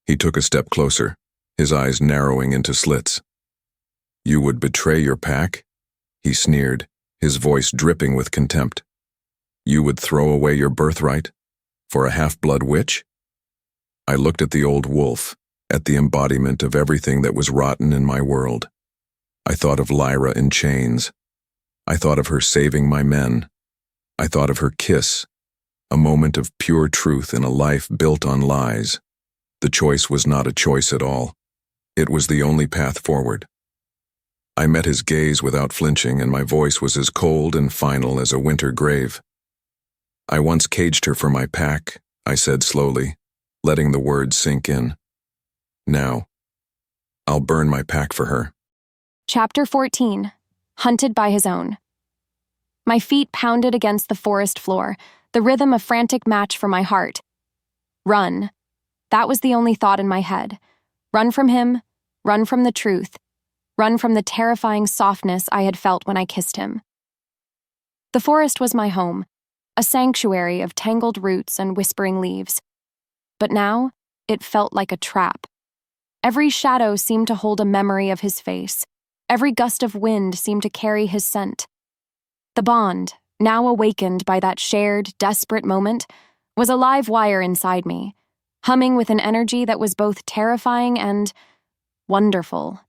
He took a step closer, his eyes narrowing into slits. You would betray your pack? He sneered, his voice dripping with contempt. You would throw away your birthright? For a half-blood witch? I looked at the old wolf, at the embodiment of everything that was rotten in my world. I thought of Lyra in chains. I thought of her saving my men. I thought of her kiss, a moment of pure truth in a life built on lies. The choice was not a choice at all. It was the only path forward. I met his gaze without flinching, and my voice was as cold and final as a winter grave. "I once caged her for my pack," I said slowly, letting the words sink in. "Now, I'll burn my pack for her." Chapter 14. Hunted by his own. My feet pounded against the forest floor, the rhythm a frantic match for my heart. Run. That was the only thought in my head. Run from him, run from the truth, run from the terrifying softness I had felt when I kissed him. The forest was my home, a sanctuary of tangled roots and whispering leaves. But now, it felt like a trap. Every shadow seemed to hold a memory of his face. Every gust of wind seemed to carry his scent. The bond, now awakened by that shared, desperate moment, was a live wire inside me, humming with an energy that was both terrifying and wonderful.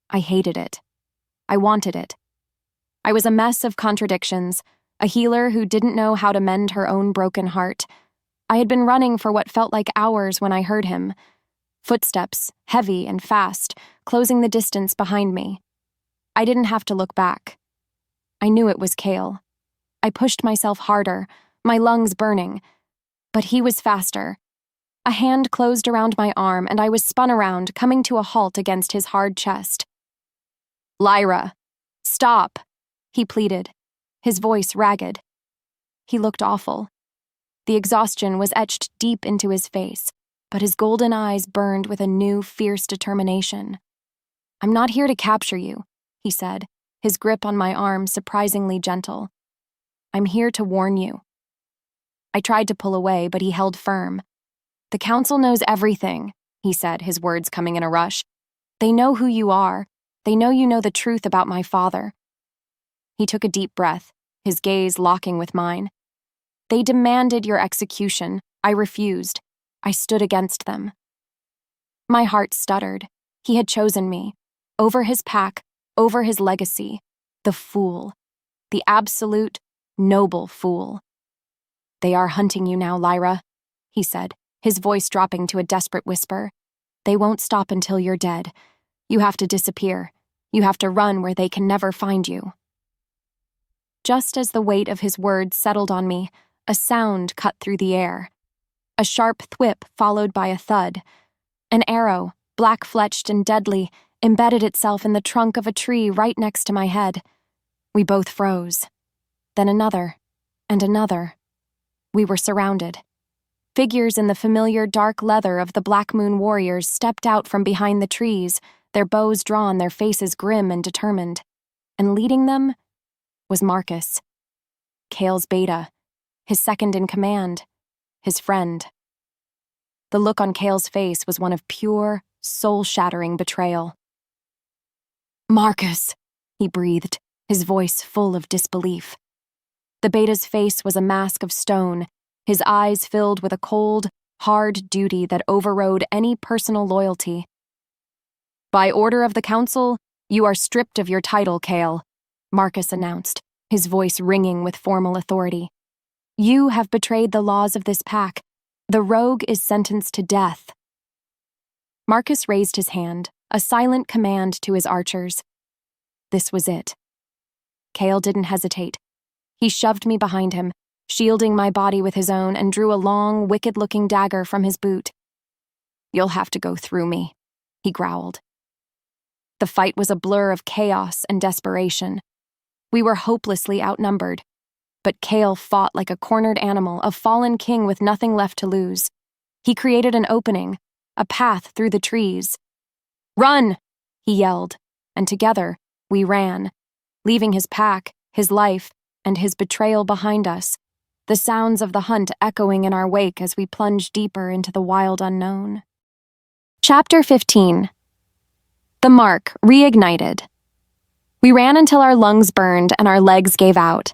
I hated it. I wanted it. I was a mess of contradictions, a healer who didn't know how to mend her own broken heart. I had been running for what felt like hours when I heard him. Footsteps, heavy and fast, closing the distance behind me. I didn't have to look back. I knew it was Kael. I pushed myself harder, my lungs burning. But he was faster. A hand closed around my arm, and I was spun around, coming to a halt against his hard chest. "Lyra, stop," he pleaded, his voice ragged. He looked awful. The exhaustion was etched deep into his face, but his golden eyes burned with a new, fierce determination. "I'm not here to capture you," he said, his grip on my arm surprisingly gentle. "I'm here to warn you." I tried to pull away, but he held firm. "The council knows everything," he said, his words coming in a rush. "They know who you are. They know you know the truth about my father." He took a deep breath, his gaze locking with mine. "They demanded your execution. I refused. I stood against them." My heart stuttered. He had chosen me. Over his pack, over his legacy. The fool. The absolute, noble fool. "They are hunting you now, Lyra," he said, his voice dropping to a desperate whisper. "They won't stop until you're dead. You have to disappear. You have to run where they can never find you." Just as the weight of his words settled on me, a sound cut through the air. A sharp thwip followed by a thud. An arrow, black-fletched and deadly, embedded itself in the trunk of a tree right next to my head. We both froze. Then another, and another. We were surrounded. Figures in the familiar dark leather of the Blackmoon warriors stepped out from behind the trees, their bows drawn, their faces grim and determined. And leading them was Marcus. Kael's beta, his second in command, his friend. The look on Kael's face was one of pure, soul-shattering betrayal. "Marcus," he breathed, his voice full of disbelief. The beta's face was a mask of stone, his eyes filled with a cold, hard duty that overrode any personal loyalty. "By order of the council, you are stripped of your title, Kael," Marcus announced, his voice ringing with formal authority. "You have betrayed the laws of this pack. The rogue is sentenced to death." Marcus raised his hand, a silent command to his archers. This was it. Kael didn't hesitate. He shoved me behind him, shielding my body with his own, and drew a long, wicked-looking dagger from his boot. "You'll have to go through me," he growled. The fight was a blur of chaos and desperation. We were hopelessly outnumbered. But Kael fought like a cornered animal, a fallen king with nothing left to lose. He created an opening, a path through the trees. "Run!" he yelled, and together we ran, leaving his pack, his life, and his betrayal behind us, the sounds of the hunt echoing in our wake as we plunged deeper into the wild unknown. Chapter 15. The Mark reignited. We ran until our lungs burned and our legs gave out.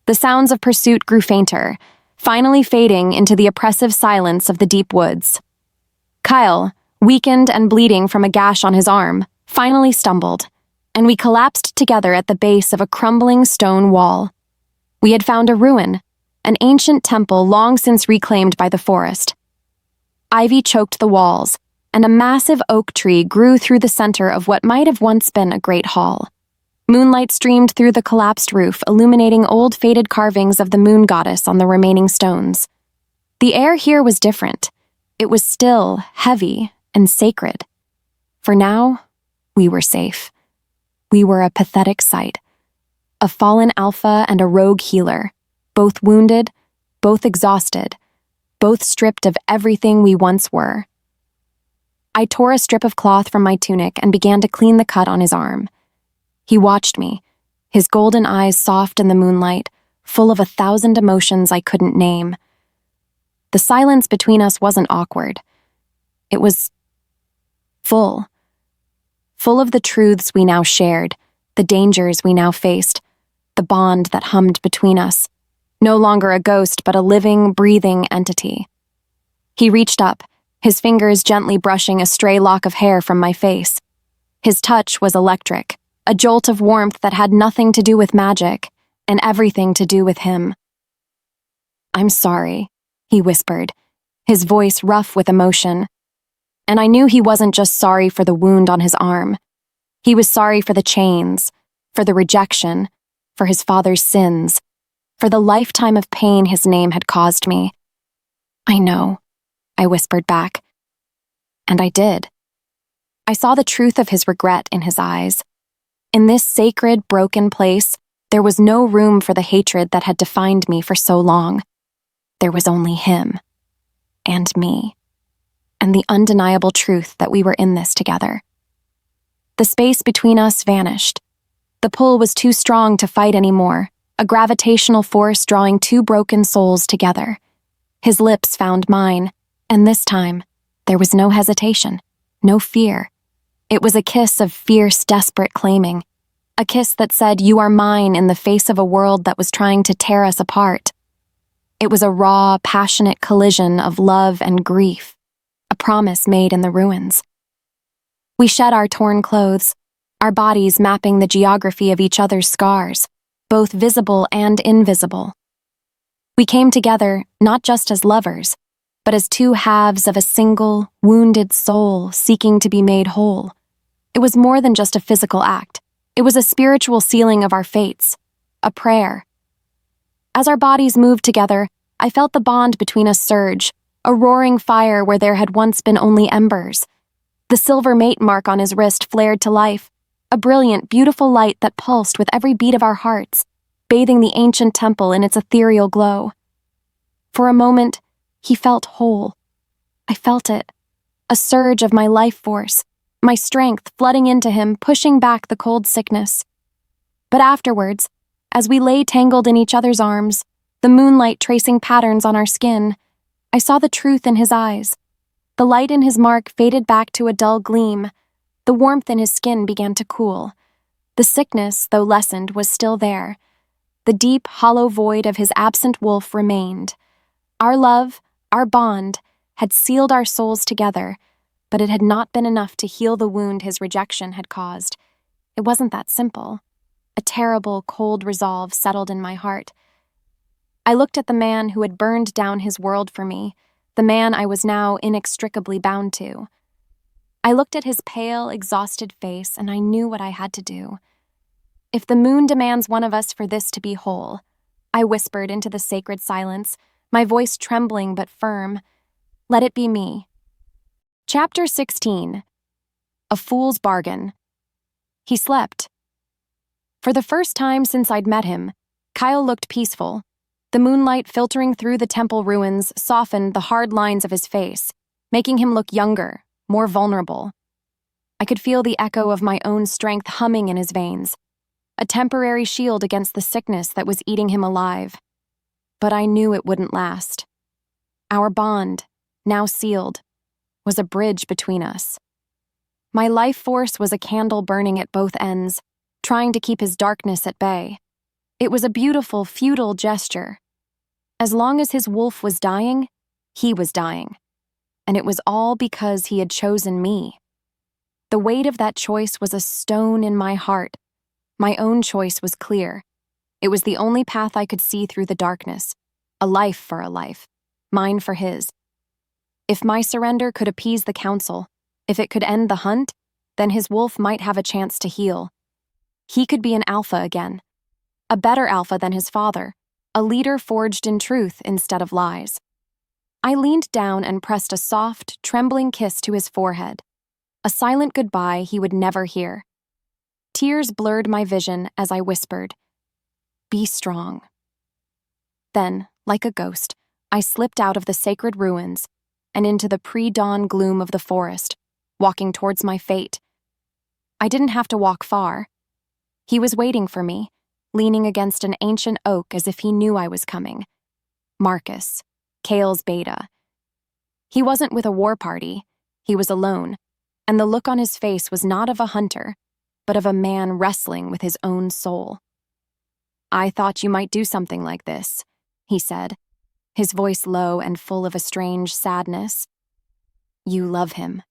The sounds of pursuit grew fainter, finally fading into the oppressive silence of the deep woods. Kael, weakened and bleeding from a gash on his arm, finally stumbled, and we collapsed together at the base of a crumbling stone wall. We had found a ruin, an ancient temple long since reclaimed by the forest. Ivy choked the walls, and a massive oak tree grew through the center of what might have once been a great hall. Moonlight streamed through the collapsed roof, illuminating old faded carvings of the moon goddess on the remaining stones. The air here was different. It was still, heavy, and sacred. For now, we were safe. We were a pathetic sight. A fallen alpha and a rogue healer, both wounded, both exhausted, both stripped of everything we once were. I tore a strip of cloth from my tunic and began to clean the cut on his arm. He watched me, his golden eyes soft in the moonlight, full of 1,000 emotions I couldn't name. The silence between us wasn't awkward. It was full. Full of the truths we now shared, the dangers we now faced, the bond that hummed between us. No longer a ghost, but a living, breathing entity. He reached up, his fingers gently brushing a stray lock of hair from my face. His touch was electric, a jolt of warmth that had nothing to do with magic, and everything to do with him. "I'm sorry," he whispered, his voice rough with emotion. And I knew he wasn't just sorry for the wound on his arm. He was sorry for the chains, for the rejection, for his father's sins, for the lifetime of pain his name had caused me. "I know," I whispered back. And I did. I saw the truth of his regret in his eyes. In this sacred, broken place, there was no room for the hatred that had defined me for so long. There was only him, and me, and the undeniable truth that we were in this together. The space between us vanished. The pull was too strong to fight anymore, a gravitational force drawing two broken souls together. His lips found mine, and this time, there was no hesitation, no fear. It was a kiss of fierce, desperate claiming, a kiss that said, "You are mine," in the face of a world that was trying to tear us apart. It was a raw, passionate collision of love and grief, a promise made in the ruins. We shed our torn clothes, our bodies mapping the geography of each other's scars, both visible and invisible. We came together not just as lovers, but as two halves of a single, wounded soul seeking to be made whole. It was more than just a physical act. It was a spiritual sealing of our fates, a prayer. As our bodies moved together, I felt the bond between us surge, a roaring fire where there had once been only embers. The silver mate mark on his wrist flared to life, a brilliant, beautiful light that pulsed with every beat of our hearts, bathing the ancient temple in its ethereal glow. For a moment, he felt whole. I felt it, a surge of my life force, my strength flooding into him, pushing back the cold sickness. But afterwards, as we lay tangled in each other's arms, the moonlight tracing patterns on our skin, I saw the truth in his eyes. The light in his mark faded back to a dull gleam. The warmth in his skin began to cool. The sickness, though lessened, was still there. The deep, hollow void of his absent wolf remained. Our love, our bond, had sealed our souls together, but it had not been enough to heal the wound his rejection had caused. It wasn't that simple. A terrible, cold resolve settled in my heart. I looked at the man who had burned down his world for me, the man I was now inextricably bound to. I looked at his pale, exhausted face, and I knew what I had to do. "If the moon demands one of us for this to be whole," I whispered into the sacred silence, my voice trembling but firm, "let it be me." Chapter 16. A Fool's Bargain. He slept. For the first time since I'd met him, Kael looked peaceful. The moonlight filtering through the temple ruins softened the hard lines of his face, making him look younger, more vulnerable. I could feel the echo of my own strength humming in his veins, a temporary shield against the sickness that was eating him alive. But I knew it wouldn't last. Our bond, now sealed, was a bridge between us. My life force was a candle burning at both ends, trying to keep his darkness at bay. It was a beautiful, futile gesture. As long as his wolf was dying, he was dying. And it was all because he had chosen me. The weight of that choice was a stone in my heart. My own choice was clear. It was the only path I could see through the darkness, A life for a life, mine for his. If my surrender could appease the council, if it could end the hunt, then his wolf might have a chance to heal. He could be an alpha again, a better alpha than his father, a leader forged in truth instead of lies. I leaned down and pressed a soft, trembling kiss to his forehead, a silent goodbye he would never hear. Tears blurred my vision as I whispered, "Be strong." Then, like a ghost, I slipped out of the sacred ruins and into the pre-dawn gloom of the forest, walking towards my fate. I didn't have to walk far. He was waiting for me, leaning against an ancient oak as if he knew I was coming. Marcus, Kael's beta. He wasn't with a war party, he was alone, and the look on his face was not of a hunter, but of a man wrestling with his own soul. "I thought you might do something like this," he said, his voice low and full of a strange sadness. "You love him."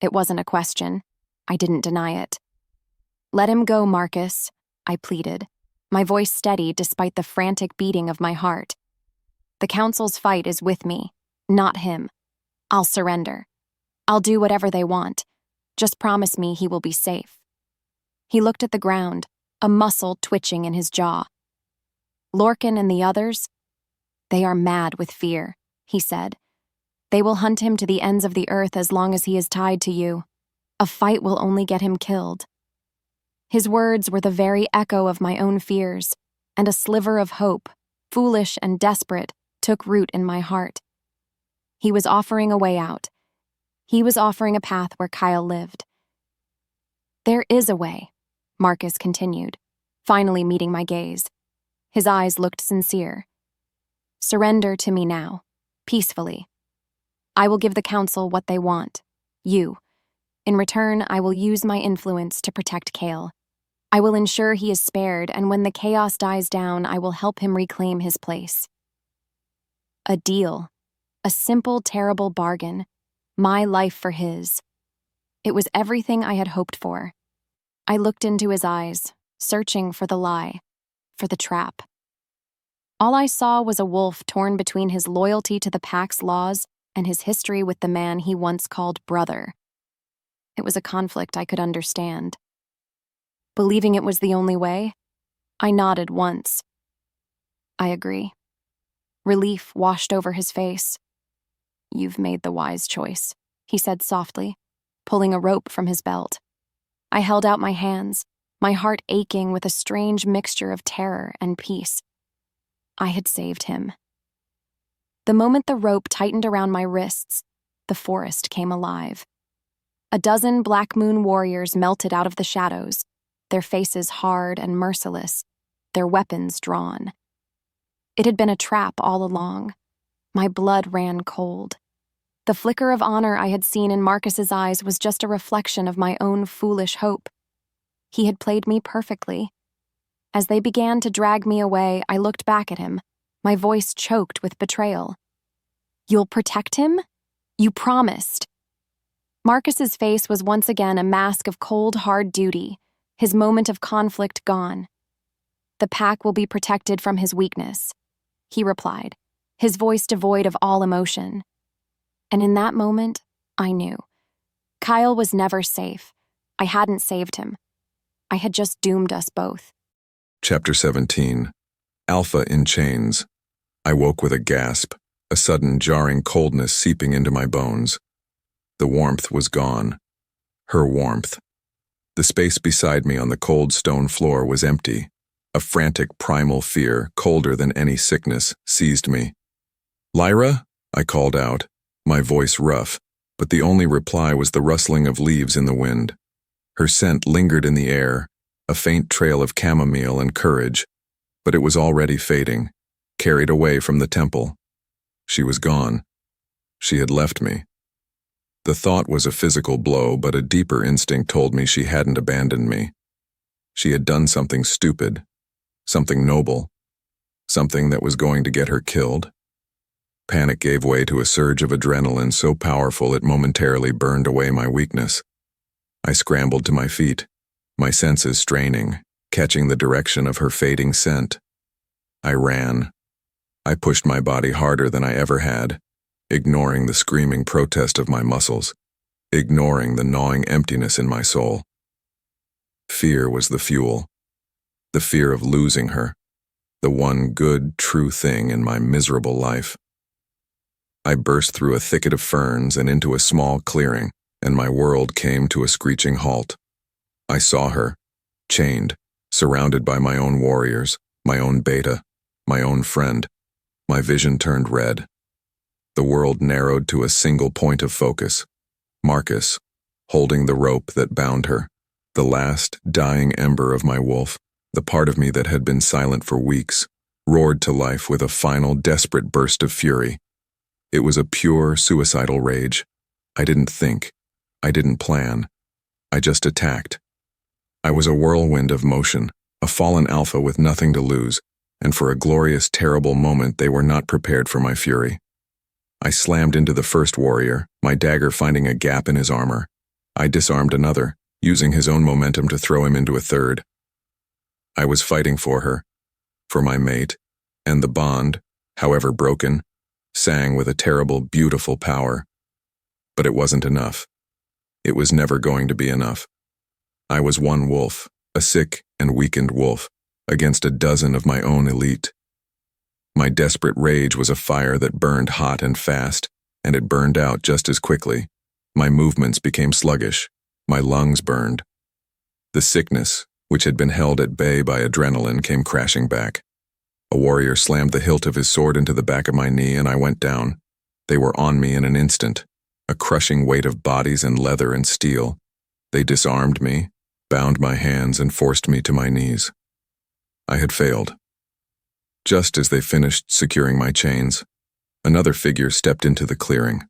It wasn't a question. I didn't deny it. "Let him go, Marcus," I pleaded, my voice steady despite the frantic beating of my heart. "The council's fight is with me, not him. I'll surrender. I'll do whatever they want. Just promise me he will be safe." He looked at the ground, a muscle twitching in his jaw. "Lorcan and the others? They are mad with fear," he said. "They will hunt him to the ends of the earth as long as he is tied to you. A fight will only get him killed." His words were the very echo of my own fears, and a sliver of hope, foolish and desperate, took root in my heart. He was offering a way out. He was offering a path where Kael lived. "There is a way," Marcus continued, finally meeting my gaze. His eyes looked sincere. "Surrender to me now, peacefully. I will give the council what they want, you. In return, I will use my influence to protect Kael. I will ensure he is spared, and when the chaos dies down, I will help him reclaim his place." A deal. A simple, terrible bargain. My life for his. It was everything I had hoped for. I looked into his eyes, searching for the lie, for the trap. All I saw was a wolf torn between his loyalty to the pack's laws and his history with the man he once called brother. It was a conflict I could understand. Believing it was the only way, I nodded once. "I agree." Relief washed over his face. "You've made the wise choice," he said softly, pulling a rope from his belt. I held out my hands, my heart aching with a strange mixture of terror and peace. I had saved him. The moment the rope tightened around my wrists, the forest came alive. A dozen Blackmoon warriors melted out of the shadows, their faces hard and merciless, their weapons drawn. It had been a trap all along. My blood ran cold. The flicker of honor I had seen in Marcus's eyes was just a reflection of my own foolish hope. He had played me perfectly. As they began to drag me away, I looked back at him, my voice choked with betrayal. "You'll protect him? You promised." Marcus's face was once again a mask of cold, hard duty, his moment of conflict gone. "The pack will be protected from his weakness," he replied, his voice devoid of all emotion. And in that moment, I knew. Kael was never safe. I hadn't saved him. I had just doomed us both. Chapter 17. Alpha in Chains. I woke with a gasp, a sudden jarring coldness seeping into my bones. The warmth was gone. Her warmth. The space beside me on the cold stone floor was empty. A frantic primal fear, colder than any sickness, seized me. "Lyra?" I called out, my voice rough, but the only reply was the rustling of leaves in the wind. Her scent lingered in the air, a faint trail of chamomile and courage, but it was already fading, carried away from the temple. She was gone. She had left me. The thought was a physical blow, but a deeper instinct told me she hadn't abandoned me. She had done something stupid, something noble, something that was going to get her killed. Panic gave way to a surge of adrenaline so powerful it momentarily burned away my weakness. I scrambled to my feet, my senses straining, catching the direction of her fading scent. I ran. I pushed my body harder than I ever had, ignoring the screaming protest of my muscles, ignoring the gnawing emptiness in my soul. Fear was the fuel, the fear of losing her, the one good, true thing in my miserable life. I burst through a thicket of ferns and into a small clearing, and my world came to a screeching halt. I saw her, chained, surrounded by my own warriors, my own beta, my own friend. My vision turned red. The world narrowed to a single point of focus. Marcus, holding the rope that bound her, the last dying ember of my wolf, the part of me that had been silent for weeks, roared to life with a final desperate burst of fury. It was a pure, suicidal rage. I didn't think. I didn't plan. I just attacked. I was a whirlwind of motion, a fallen alpha with nothing to lose, and for a glorious, terrible moment they were not prepared for my fury. I slammed into the first warrior, my dagger finding a gap in his armor. I disarmed another, using his own momentum to throw him into a third. I was fighting for her, for my mate, and the bond, however broken, sang with a terrible, beautiful power. But it wasn't enough. It was never going to be enough. I was one wolf, a sick and weakened wolf, against a dozen of my own elite. My desperate rage was a fire that burned hot and fast, and it burned out just as quickly. My movements became sluggish. My lungs burned. The sickness, which had been held at bay by adrenaline, came crashing back. A warrior slammed the hilt of his sword into the back of my knee, and I went down. They were on me in an instant, a crushing weight of bodies and leather and steel. They disarmed me, bound my hands, and forced me to my knees. I had failed. Just as they finished securing my chains, another figure stepped into the clearing.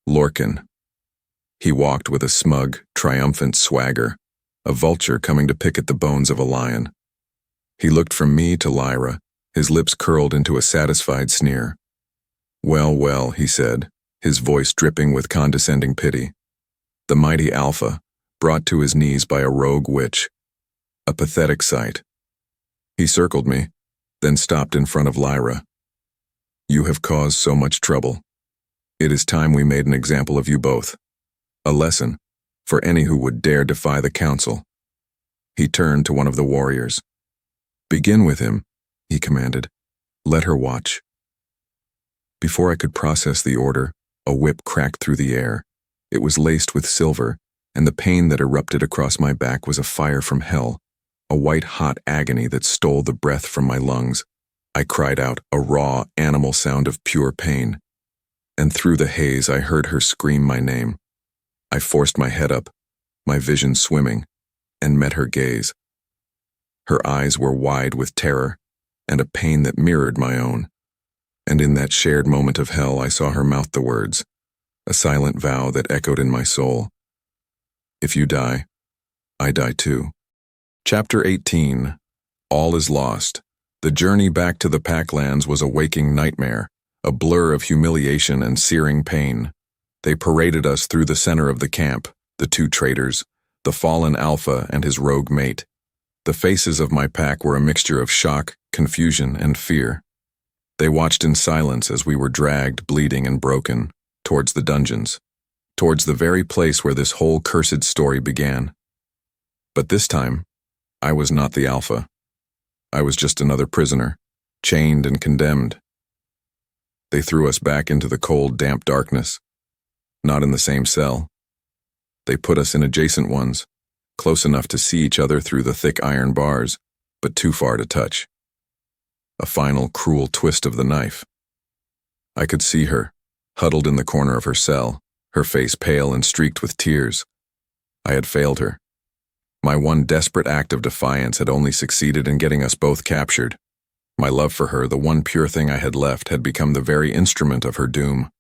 Lorcan. He walked with a smug, triumphant swagger, a vulture coming to pick at the bones of a lion. He looked from me to Lyra, his lips curled into a satisfied sneer. "Well, well," he said, his voice dripping with condescending pity. The mighty Alpha, brought to his knees by a rogue witch. A pathetic sight. He circled me, then stopped in front of Lyra. "You have caused so much trouble. It is time we made an example of you both. A lesson for any who would dare defy the council." He turned to one of the warriors. "Begin with him," he commanded. "Let her watch." Before I could process the order, a whip cracked through the air. It was laced with silver, and the pain that erupted across my back was a fire from hell, a white-hot agony that stole the breath from my lungs. I cried out, a raw, animal sound of pure pain. And through the haze I heard her scream my name. I forced my head up, my vision swimming, and met her gaze. Her eyes were wide with terror, and a pain that mirrored my own. And in that shared moment of hell I saw her mouth the words, a silent vow that echoed in my soul. "If you die, I die too." Chapter 18. All is lost. The journey back to the Packlands was a waking nightmare, a blur of humiliation and searing pain. They paraded us through the center of the camp, the two traitors, the fallen Alpha and his rogue mate. The faces of my pack were a mixture of shock, confusion, and fear. They watched in silence as we were dragged, bleeding and broken, towards the dungeons, towards the very place where this whole cursed story began. But this time, I was not the Alpha. I was just another prisoner, chained and condemned. They threw us back into the cold, damp darkness. Not in the same cell. They put us in adjacent ones, close enough to see each other through the thick iron bars, but too far to touch. A final, cruel twist of the knife. I could see her, huddled in the corner of her cell, her face pale and streaked with tears. I had failed her. My one desperate act of defiance had only succeeded in getting us both captured. My love for her, the one pure thing I had left, had become the very instrument of her doom.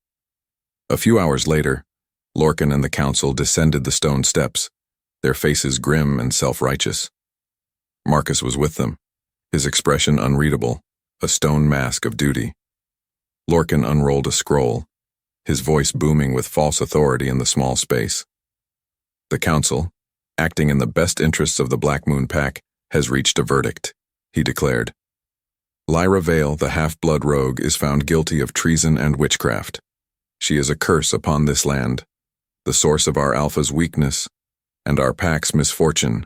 A few hours later, Lorcan and the council descended the stone steps, their faces grim and self-righteous. Marcus was with them, his expression unreadable, a stone mask of duty. Lorcan unrolled a scroll, his voice booming with false authority in the small space. "The council, acting in the best interests of the Blackmoon pack, has reached a verdict," he declared. Lyra Vale, the half-blood rogue, is found guilty of treason and witchcraft. She is a curse upon this land, the source of our Alpha's weakness and our Pack's misfortune.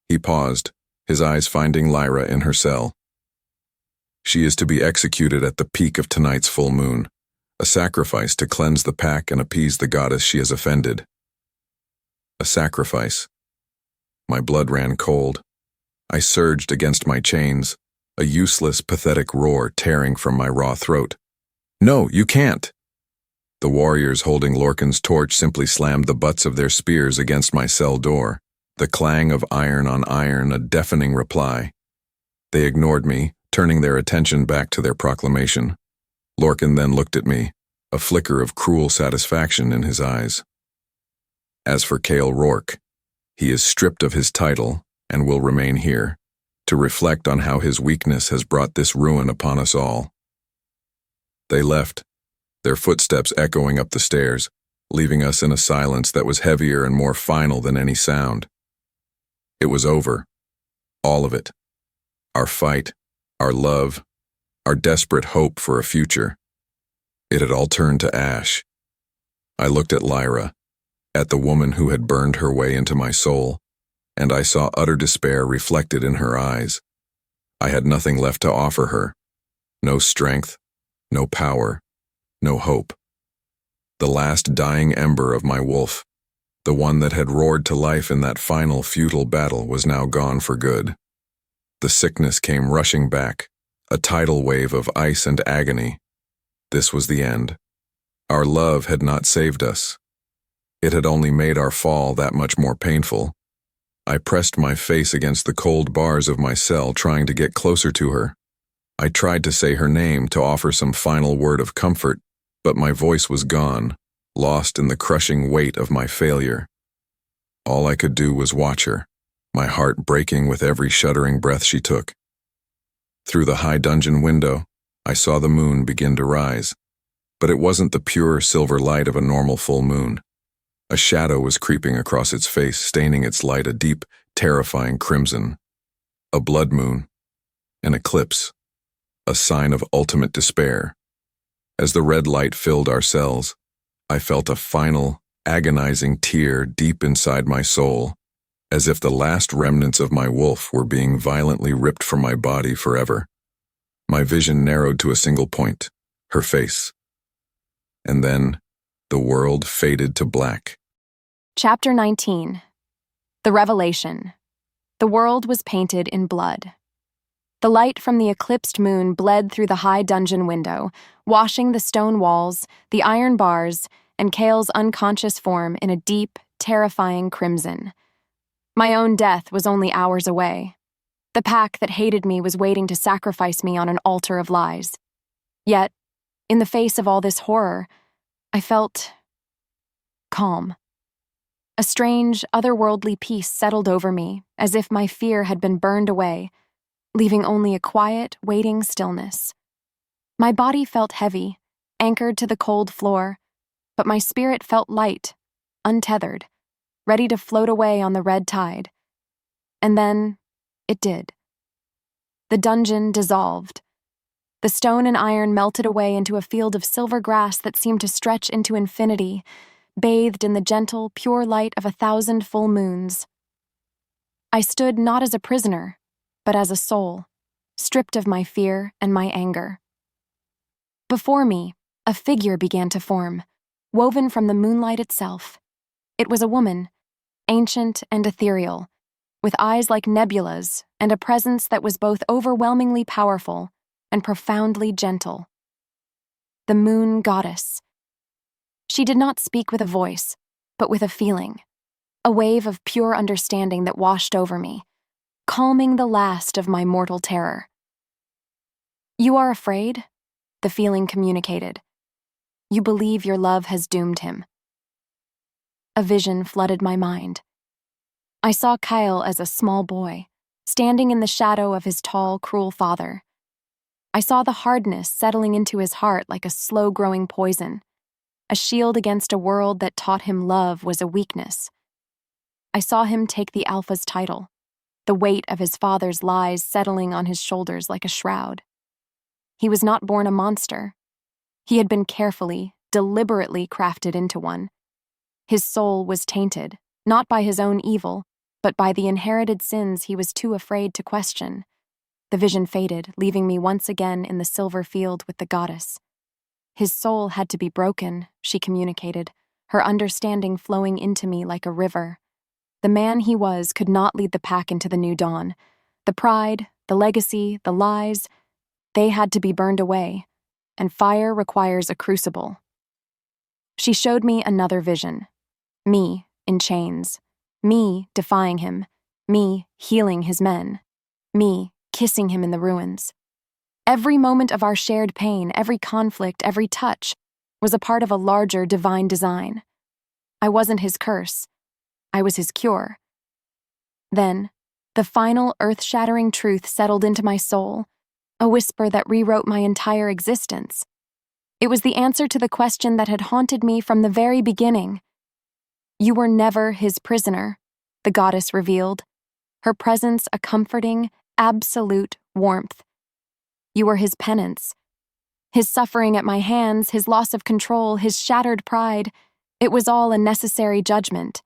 He paused, his eyes finding Lyra in her cell. She is to be executed at the peak of tonight's full moon, a sacrifice to cleanse the Pack and appease the goddess she has offended. A sacrifice. My blood ran cold. I surged against my chains, a useless, pathetic roar tearing from my raw throat. "No, you can't!" The warriors holding Lorcan's torch simply slammed the butts of their spears against my cell door, the clang of iron on iron a deafening reply. They ignored me, turning their attention back to their proclamation. Lorcan then looked at me, a flicker of cruel satisfaction in his eyes. As for Kael Rourke, he is stripped of his title and will remain here, to reflect on how his weakness has brought this ruin upon us all. They left, their footsteps echoing up the stairs, leaving us in a silence that was heavier and more final than any sound. It was over. All of it. Our fight, our love, our desperate hope for a future. It had all turned to ash. I looked at Lyra, at the woman who had burned her way into my soul, and I saw utter despair reflected in her eyes. I had nothing left to offer her. No strength, no power, no hope. The last dying ember of my wolf, the one that had roared to life in that final futile battle, was now gone for good. The sickness came rushing back, a tidal wave of ice and agony. This was the end. Our love had not saved us. It had only made our fall that much more painful. I pressed my face against the cold bars of my cell, trying to get closer to her. I tried to say her name, to offer some final word of comfort, but my voice was gone, lost in the crushing weight of my failure. All I could do was watch her, my heart breaking with every shuddering breath she took. Through the high dungeon window, I saw the moon begin to rise, but it wasn't the pure silver light of a normal full moon. A shadow was creeping across its face, staining its light a deep, terrifying crimson. A blood moon. An eclipse. A sign of ultimate despair. As the red light filled our cells, I felt a final, agonizing tear deep inside my soul, as if the last remnants of my wolf were being violently ripped from my body forever. My vision narrowed to a single point, her face. And then, the world faded to black. Chapter 19. The Revelation. The world was painted in blood. The light from the eclipsed moon bled through the high dungeon window, washing the stone walls, the iron bars, and Kael's unconscious form in a deep, terrifying crimson. My own death was only hours away. The pack that hated me was waiting to sacrifice me on an altar of lies. Yet, in the face of all this horror, I felt calm. A strange, otherworldly peace settled over me, as if my fear had been burned away, leaving only a quiet, waiting stillness. My body felt heavy, anchored to the cold floor, but my spirit felt light, untethered, ready to float away on the red tide. And then, it did. The dungeon dissolved. The stone and iron melted away into a field of silver grass that seemed to stretch into infinity, bathed in the gentle, pure light of 1,000 full moons. I stood not as a prisoner, but as a soul, stripped of my fear and my anger. Before me, a figure began to form, woven from the moonlight itself. It was a woman, ancient and ethereal, with eyes like nebulas and a presence that was both overwhelmingly powerful and profoundly gentle. The moon goddess. She did not speak with a voice, but with a feeling, a wave of pure understanding that washed over me, calming the last of my mortal terror. "You are afraid?" the feeling communicated. "You believe your love has doomed him." A vision flooded my mind. I saw Kael as a small boy, standing in the shadow of his tall, cruel father. I saw the hardness settling into his heart like a slow-growing poison, a shield against a world that taught him love was a weakness. I saw him take the Alpha's title, the weight of his father's lies settling on his shoulders like a shroud. He was not born a monster. He had been carefully, deliberately crafted into one. His soul was tainted, not by his own evil, but by the inherited sins he was too afraid to question. The vision faded, leaving me once again in the silver field with the goddess. His soul had to be broken, she communicated, her understanding flowing into me like a river. The man he was could not lead the pack into the new dawn. The pride, the legacy, the lies, they had to be burned away, and fire requires a crucible. She showed me another vision. Me, in chains. Me, defying him. Me, healing his men. Me, kissing him in the ruins. Every moment of our shared pain, every conflict, every touch, was a part of a larger divine design. I wasn't his curse. I was his cure. Then, the final earth-shattering truth settled into my soul, a whisper that rewrote my entire existence. It was the answer to the question that had haunted me from the very beginning. You were never his prisoner, the goddess revealed, her presence a comforting, absolute warmth. You were his penance. His suffering at my hands, his loss of control, his shattered pride, it was all a necessary judgment,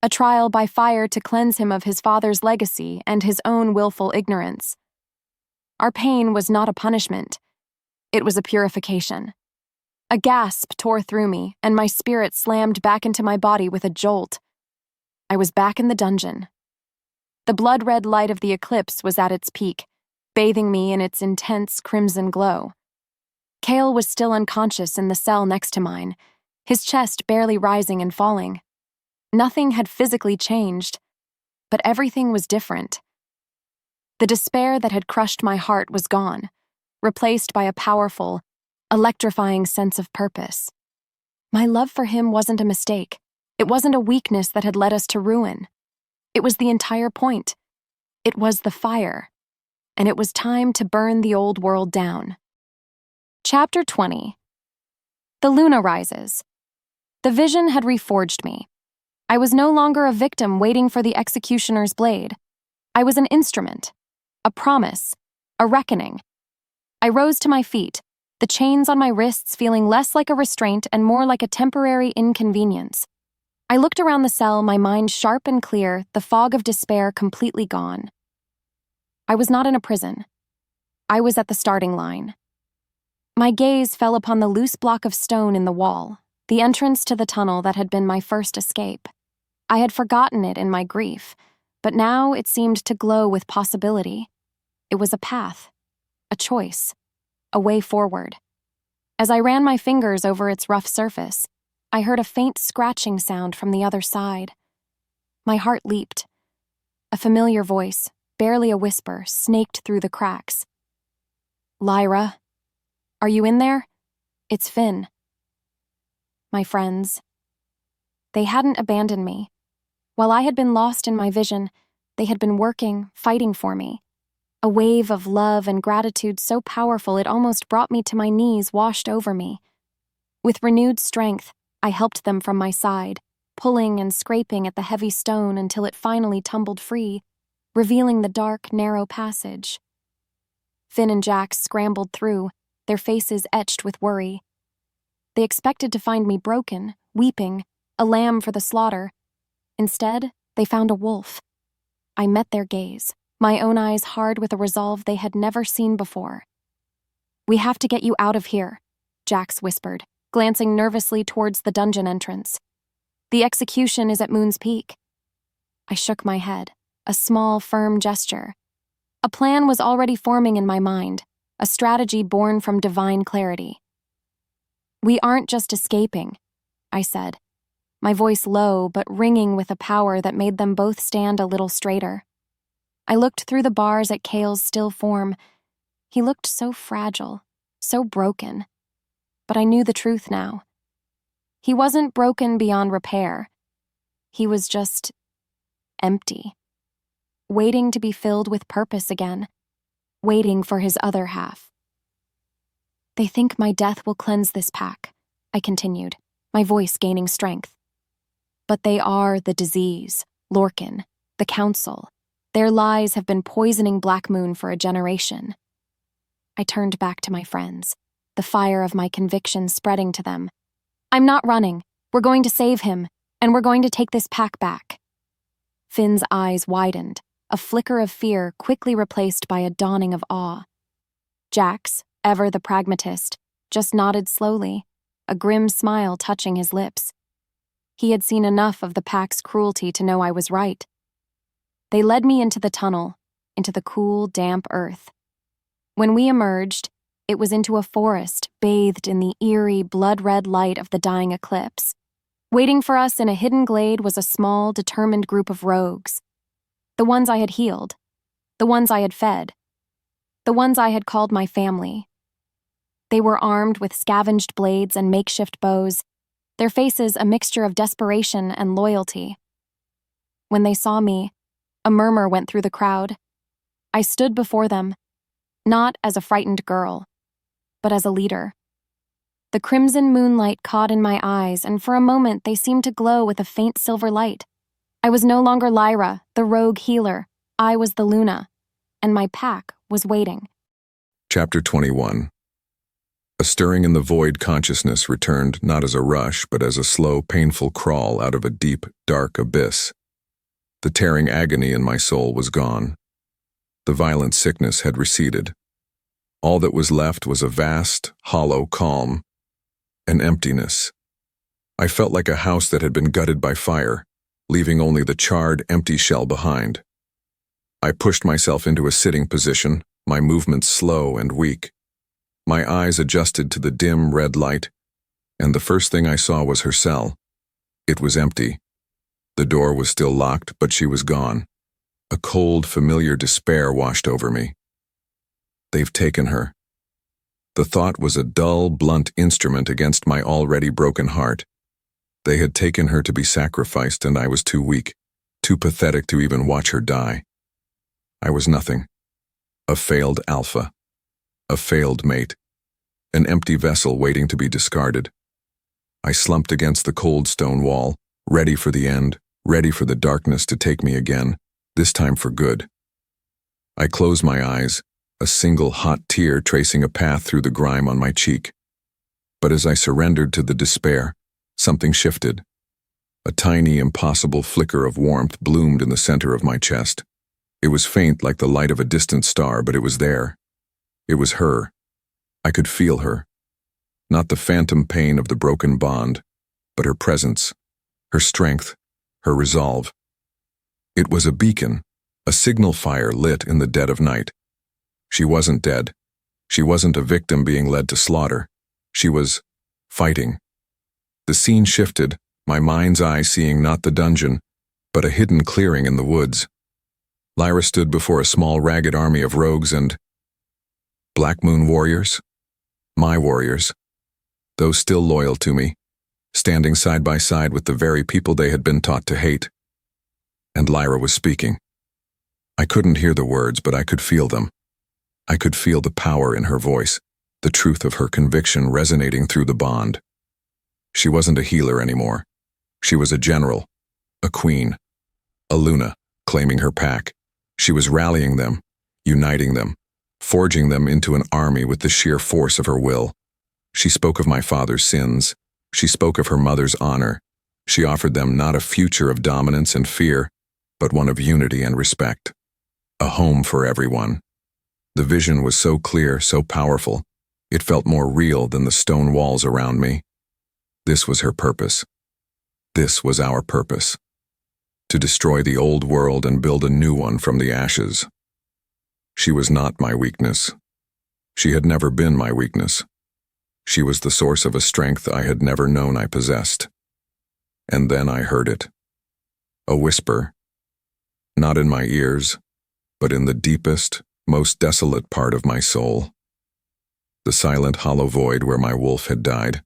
a trial by fire to cleanse him of his father's legacy and his own willful ignorance. Our pain was not a punishment. It was a purification. A gasp tore through me, and my spirit slammed back into my body with a jolt. I was back in the dungeon. The blood-red light of the eclipse was at its peak, bathing me in its intense crimson glow. Kael was still unconscious in the cell next to mine, his chest barely rising and falling. Nothing had physically changed, but everything was different. The despair that had crushed my heart was gone, replaced by a powerful, electrifying sense of purpose. My love for him wasn't a mistake. It wasn't a weakness that had led us to ruin. It was the entire point. It was the fire. And it was time to burn the old world down. Chapter 20. The Luna rises. The vision had reforged me. I was no longer a victim waiting for the executioner's blade. I was an instrument, a promise, a reckoning. I rose to my feet, the chains on my wrists feeling less like a restraint and more like a temporary inconvenience. I looked around the cell, my mind sharp and clear, the fog of despair completely gone. I was not in a prison. I was at the starting line. My gaze fell upon the loose block of stone in the wall, the entrance to the tunnel that had been my first escape. I had forgotten it in my grief, but now it seemed to glow with possibility. It was a path, a choice, a way forward. As I ran my fingers over its rough surface, I heard a faint scratching sound from the other side. My heart leaped. A familiar voice, barely a whisper, snaked through the cracks. Lyra, are you in there? It's Finn. My friends. They hadn't abandoned me. While I had been lost in my vision, they had been working, fighting for me. A wave of love and gratitude so powerful it almost brought me to my knees, washed over me. With renewed strength, I helped them from my side, pulling and scraping at the heavy stone until it finally tumbled free, revealing the dark, narrow passage. Finn and Jax scrambled through, their faces etched with worry. They expected to find me broken, weeping, a lamb for the slaughter. Instead, they found a wolf. I met their gaze, my own eyes hard with a resolve they had never seen before. We have to get you out of here, Jax whispered, glancing nervously towards the dungeon entrance. The execution is at Moon's Peak. I shook my head, a small, firm gesture. A plan was already forming in my mind, a strategy born from divine clarity. We aren't just escaping, I said, my voice low but ringing with a power that made them both stand a little straighter. I looked through the bars at Kael's still form. He looked so fragile, so broken. But I knew the truth now. He wasn't broken beyond repair. He was just empty, waiting to be filled with purpose again, waiting for his other half. They think my death will cleanse this pack, I continued, my voice gaining strength. But they are the disease, Lorcan, the council. Their lies have been poisoning Blackmoon for a generation. I turned back to my friends, the fire of my conviction spreading to them. I'm not running. We're going to save him, and we're going to take this pack back. Finn's eyes widened, a flicker of fear quickly replaced by a dawning of awe. Jax, ever the pragmatist, just nodded slowly, a grim smile touching his lips. He had seen enough of the pack's cruelty to know I was right. They led me into the tunnel, into the cool, damp earth. When we emerged, it was into a forest bathed in the eerie, blood-red light of the dying eclipse. Waiting for us in a hidden glade was a small, determined group of rogues. The ones I had healed. The ones I had fed. The ones I had called my family. They were armed with scavenged blades and makeshift bows, their faces a mixture of desperation and loyalty. When they saw me, a murmur went through the crowd. I stood before them, not as a frightened girl, but as a leader. The crimson moonlight caught in my eyes, and for a moment they seemed to glow with a faint silver light. I was no longer Lyra, the rogue healer. I was the Luna, and my pack was waiting. Chapter 21. A stirring in the void consciousness returned not as a rush, but as a slow, painful crawl out of a deep, dark abyss. The tearing agony in my soul was gone. The violent sickness had receded. All that was left was a vast, hollow calm, an emptiness. I felt like a house that had been gutted by fire, leaving only the charred, empty shell behind. I pushed myself into a sitting position, my movements slow and weak. My eyes adjusted to the dim red light, and the first thing I saw was her cell. It was empty. The door was still locked, but she was gone. A cold, familiar despair washed over me. They've taken her. The thought was a dull, blunt instrument against my already broken heart. They had taken her to be sacrificed, and I was too weak, too pathetic to even watch her die. I was nothing. A failed alpha. A failed mate. An empty vessel waiting to be discarded. I slumped against the cold stone wall, ready for the end, ready for the darkness to take me again, this time for good. I closed my eyes, a single hot tear tracing a path through the grime on my cheek. But as I surrendered to the despair, something shifted. A tiny, impossible flicker of warmth bloomed in the center of my chest. It was faint like the light of a distant star, but it was there. It was her. I could feel her. Not the phantom pain of the broken bond, but her presence, her strength, her resolve. It was a beacon, a signal fire lit in the dead of night. She wasn't dead. She wasn't a victim being led to slaughter. She was fighting. The scene shifted, my mind's eye seeing not the dungeon, but a hidden clearing in the woods. Lyra stood before a small ragged army of rogues and Blackmoon warriors. My warriors. Those still loyal to me, standing side by side with the very people they had been taught to hate. And Lyra was speaking. I couldn't hear the words, but I could feel them. I could feel the power in her voice, the truth of her conviction resonating through the bond. She wasn't a healer anymore. She was a general, a queen, a Luna, claiming her pack. She was rallying them, uniting them, forging them into an army with the sheer force of her will. She spoke of my father's sins. She spoke of her mother's honor. She offered them not a future of dominance and fear, but one of unity and respect. A home for everyone. The vision was so clear, so powerful, it felt more real than the stone walls around me. This was her purpose. This was our purpose. To destroy the old world and build a new one from the ashes. She was not my weakness. She had never been my weakness. She was the source of a strength I had never known I possessed. And then I heard it. A whisper. Not in my ears, but in the deepest, most desolate part of my soul. The silent, hollow void where my wolf had died.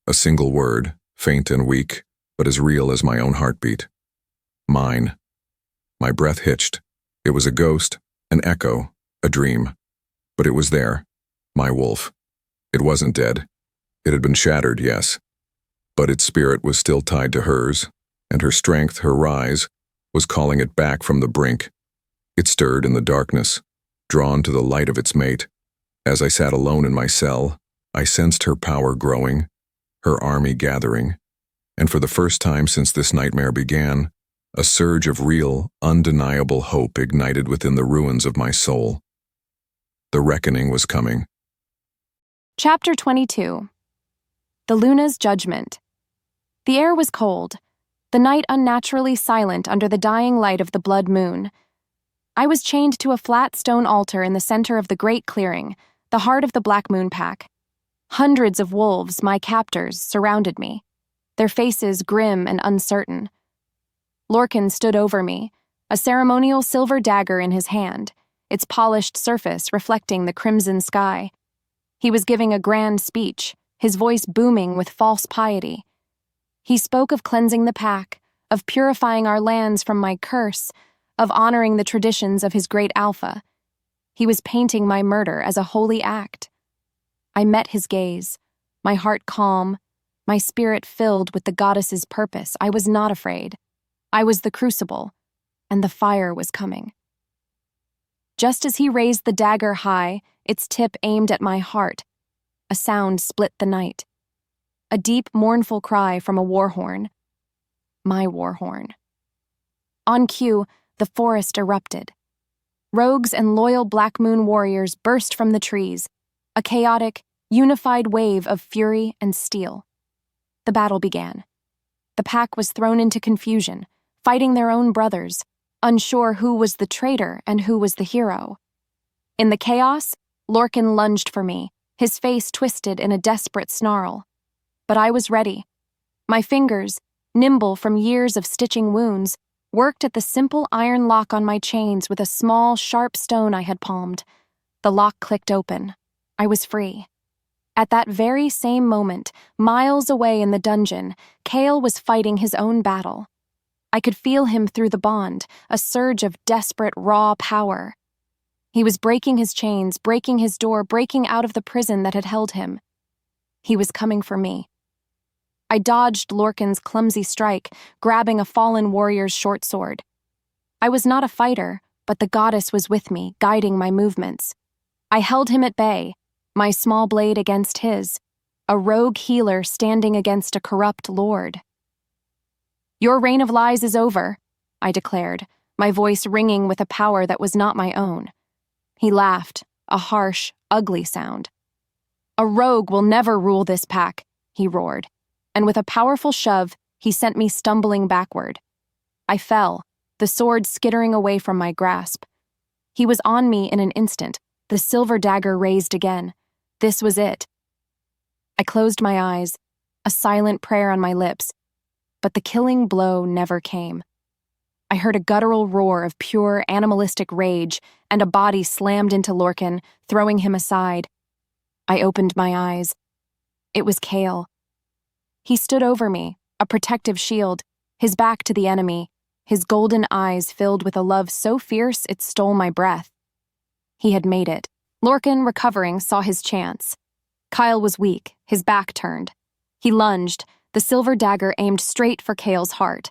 A single word, faint and weak, but as real as my own heartbeat. Mine. My breath hitched. It was a ghost, an echo, a dream. But it was there. My wolf. It wasn't dead. It had been shattered, yes. But its spirit was still tied to hers, and her strength, her rise, was calling it back from the brink. It stirred in the darkness, drawn to the light of its mate. As I sat alone in my cell, I sensed her power growing, her army gathering, and for the first time since this nightmare began, a surge of real, undeniable hope ignited within the ruins of my soul. The reckoning was coming. Chapter 22. The Luna's Judgment. The air was cold, the night unnaturally silent under the dying light of the blood moon. I was chained to a flat stone altar in the center of the great clearing, the heart of the Blackmoon pack. Hundreds of wolves, my captors, surrounded me, their faces grim and uncertain. Lorcan stood over me, a ceremonial silver dagger in his hand, its polished surface reflecting the crimson sky. He was giving a grand speech, his voice booming with false piety. He spoke of cleansing the pack, of purifying our lands from my curse, of honoring the traditions of his great alpha. He was painting my murder as a holy act. I met his gaze, my heart calm, my spirit filled with the goddess's purpose. I was not afraid. I was the crucible, and the fire was coming. Just as he raised the dagger high, its tip aimed at my heart, a sound split the night. A deep, mournful cry from a war horn. My war horn. On cue, the forest erupted. Rogues and loyal Blackmoon warriors burst from the trees, a chaotic, unified wave of fury and steel. The battle began. The pack was thrown into confusion, fighting their own brothers, unsure who was the traitor and who was the hero. In the chaos, Lorcan lunged for me, his face twisted in a desperate snarl. But I was ready. My fingers, nimble from years of stitching wounds, worked at the simple iron lock on my chains with a small, sharp stone I had palmed. The lock clicked open. I was free. At that very same moment, miles away in the dungeon, Kael was fighting his own battle. I could feel him through the bond, a surge of desperate, raw power. He was breaking his chains, breaking his door, breaking out of the prison that had held him. He was coming for me. I dodged Lorcan's clumsy strike, grabbing a fallen warrior's short sword. I was not a fighter, but the goddess was with me, guiding my movements. I held him at bay, my small blade against his, a rogue healer standing against a corrupt lord. "Your reign of lies is over," I declared, my voice ringing with a power that was not my own. He laughed, a harsh, ugly sound. "A rogue will never rule this pack," he roared, and with a powerful shove, he sent me stumbling backward. I fell, the sword skittering away from my grasp. He was on me in an instant, the silver dagger raised again. This was it. I closed my eyes, a silent prayer on my lips, but the killing blow never came. I heard a guttural roar of pure animalistic rage, and a body slammed into Lorcan, throwing him aside. I opened my eyes. It was Kael. He stood over me, a protective shield, his back to the enemy, his golden eyes filled with a love so fierce it stole my breath. He had made it. Lorcan, recovering, saw his chance. Kael was weak, his back turned. He lunged, the silver dagger aimed straight for Kael's heart.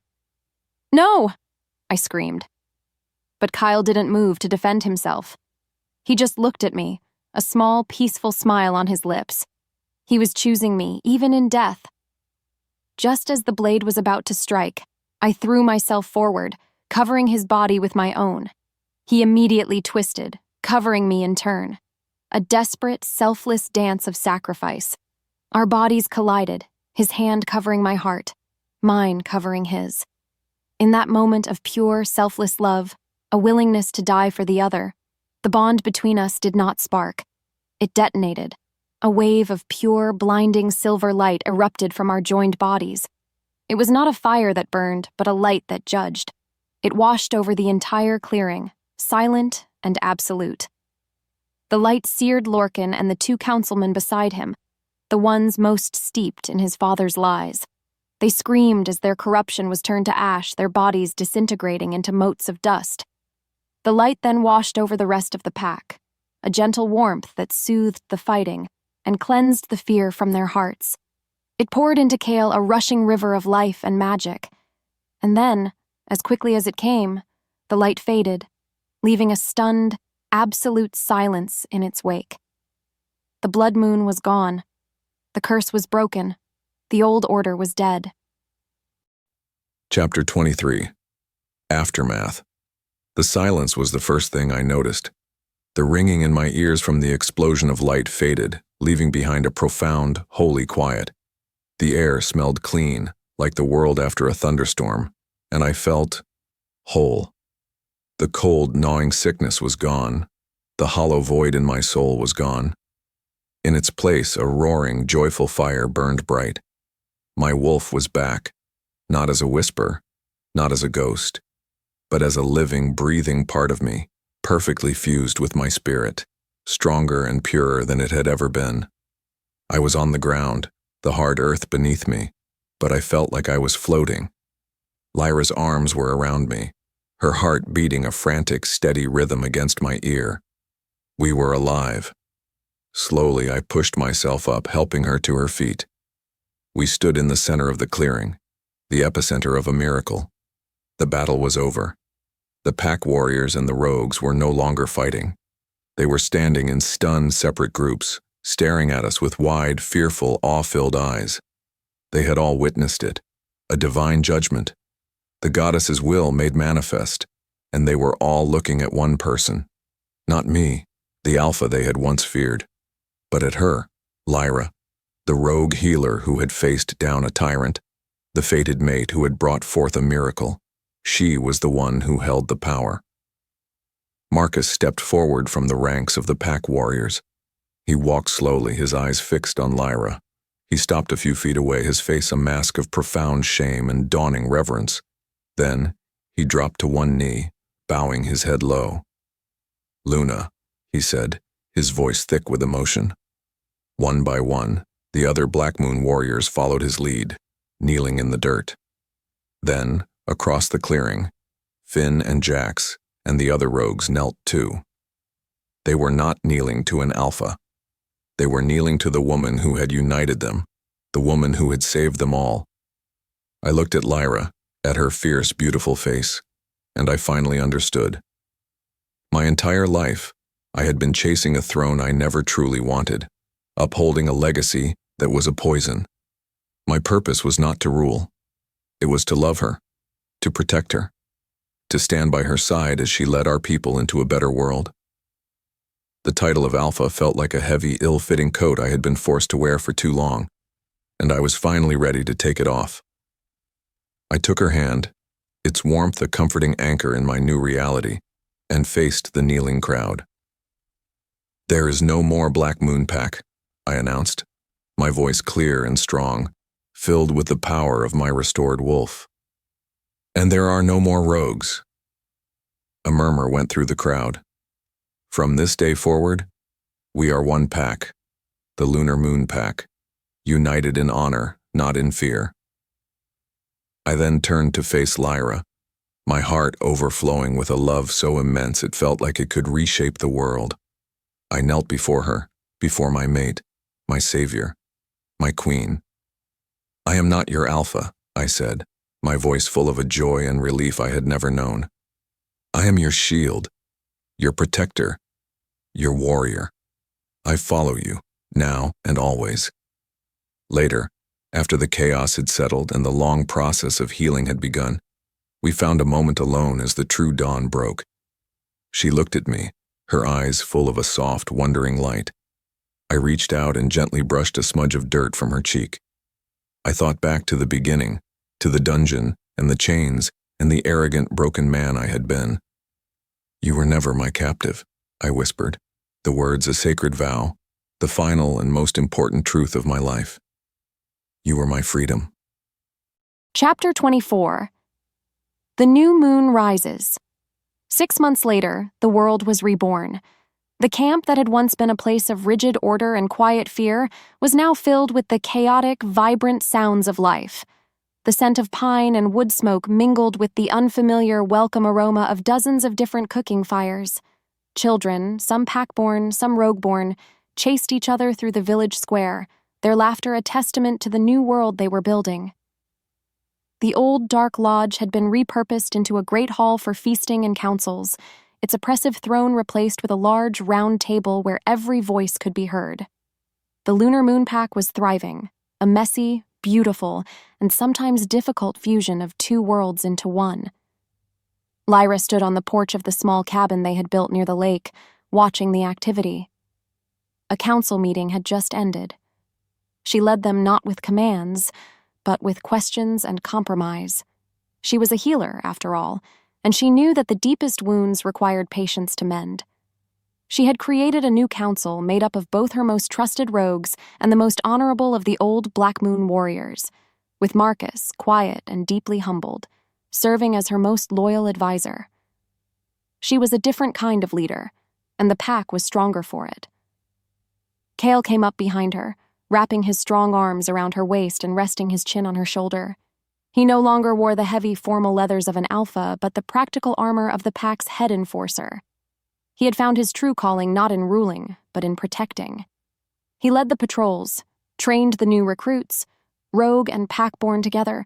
"No!" I screamed. But Kael didn't move to defend himself. He just looked at me, a small, peaceful smile on his lips. He was choosing me, even in death. Just as the blade was about to strike, I threw myself forward, covering his body with my own. He immediately twisted, covering me in turn. A desperate, selfless dance of sacrifice. Our bodies collided, his hand covering my heart, mine covering his. In that moment of pure, selfless love, a willingness to die for the other, the bond between us did not spark. It detonated. A wave of pure, blinding silver light erupted from our joined bodies. It was not a fire that burned, but a light that judged. It washed over the entire clearing, silent and absolute. The light seared Lorcan and the two councilmen beside him, the ones most steeped in his father's lies. They screamed as their corruption was turned to ash, their bodies disintegrating into motes of dust. The light then washed over the rest of the pack, a gentle warmth that soothed the fighting and cleansed the fear from their hearts. It poured into Kael a rushing river of life and magic. And then, as quickly as it came, the light faded, leaving a stunned, absolute silence in its wake. The blood moon was gone. The curse was broken. The old order was dead. Chapter 23. Aftermath. The silence was the first thing I noticed. The ringing in my ears from the explosion of light faded, leaving behind a profound, holy quiet. The air smelled clean, like the world after a thunderstorm, and I felt whole. The cold, gnawing sickness was gone. The hollow void in my soul was gone. In its place, a roaring, joyful fire burned bright. My wolf was back, not as a whisper, not as a ghost, but as a living, breathing part of me, perfectly fused with my spirit, stronger and purer than it had ever been. I was on the ground, the hard earth beneath me, but I felt like I was floating. Lyra's arms were around me, her heart beating a frantic, steady rhythm against my ear. We were alive. Slowly, I pushed myself up, helping her to her feet. We stood in the center of the clearing, the epicenter of a miracle. The battle was over. The pack warriors and the rogues were no longer fighting. They were standing in stunned, separate groups, staring at us with wide, fearful, awe-filled eyes. They had all witnessed it, a divine judgment, the goddess's will made manifest, and they were all looking at one person. Not me, the alpha they had once feared, but at her, Lyra, the rogue healer who had faced down a tyrant, the fated mate who had brought forth a miracle. She was the one who held the power. Marcus stepped forward from the ranks of the pack warriors. He walked slowly, his eyes fixed on Lyra. He stopped a few feet away, his face a mask of profound shame and dawning reverence. Then, he dropped to one knee, bowing his head low. "Luna," he said, his voice thick with emotion. One by one, the other Blackmoon warriors followed his lead, kneeling in the dirt. Then, across the clearing, Finn and Jax and the other rogues knelt too. They were not kneeling to an alpha. They were kneeling to the woman who had united them, the woman who had saved them all. I looked at Lyra, at her fierce, beautiful face, and I finally understood. My entire life, I had been chasing a throne I never truly wanted, upholding a legacy that was a poison. My purpose was not to rule. It was to love her, to protect her, to stand by her side as she led our people into a better world. The title of Alpha felt like a heavy, ill-fitting coat I had been forced to wear for too long, and I was finally ready to take it off. I took her hand, its warmth a comforting anchor in my new reality, and faced the kneeling crowd. "There is no more Blackmoon pack," I announced, my voice clear and strong, filled with the power of my restored wolf. "And there are no more rogues." A murmur went through the crowd. "From this day forward, we are one pack, the Lunar Moon Pack, united in honor, not in fear." I then turned to face Lyra, my heart overflowing with a love so immense it felt like it could reshape the world. I knelt before her, before my mate, my savior, my queen. "I am not your alpha," I said, my voice full of a joy and relief I had never known. "I am your shield, your protector, your warrior. I follow you, now and always." Later, after the chaos had settled and the long process of healing had begun, we found a moment alone as the true dawn broke. She looked at me, her eyes full of a soft, wondering light. I reached out and gently brushed a smudge of dirt from her cheek. I thought back to the beginning, to the dungeon and the chains and the arrogant, broken man I had been. "You were never my captive," I whispered, the words a sacred vow, the final and most important truth of my life. "You were my freedom." Chapter 24. The new moon rises. 6 months later, the world was reborn. The camp that had once been a place of rigid order and quiet fear was now filled with the chaotic, vibrant sounds of life. The scent of pine and wood smoke mingled with the unfamiliar, welcome aroma of dozens of different cooking fires. Children, some pack-born, some rogue-born, chased each other through the village square, their laughter a testament to the new world they were building. The old dark lodge had been repurposed into a great hall for feasting and councils, its oppressive throne replaced with a large, round table where every voice could be heard. The lunar moon pack was thriving, a messy, beautiful, and sometimes difficult fusion of two worlds into one. Lyra stood on the porch of the small cabin they had built near the lake, watching the activity. A council meeting had just ended. She led them not with commands, but with questions and compromise. She was a healer, after all, and she knew that the deepest wounds required patience to mend. She had created a new council made up of both her most trusted rogues and the most honorable of the old Blackmoon warriors, with Marcus, quiet and deeply humbled, serving as her most loyal advisor. She was a different kind of leader, and the pack was stronger for it. Kael came up behind her, wrapping his strong arms around her waist and resting his chin on her shoulder. He no longer wore the heavy formal leathers of an alpha, but the practical armor of the pack's head enforcer. He had found his true calling not in ruling, but in protecting. He led the patrols, trained the new recruits, rogue and pack-born together,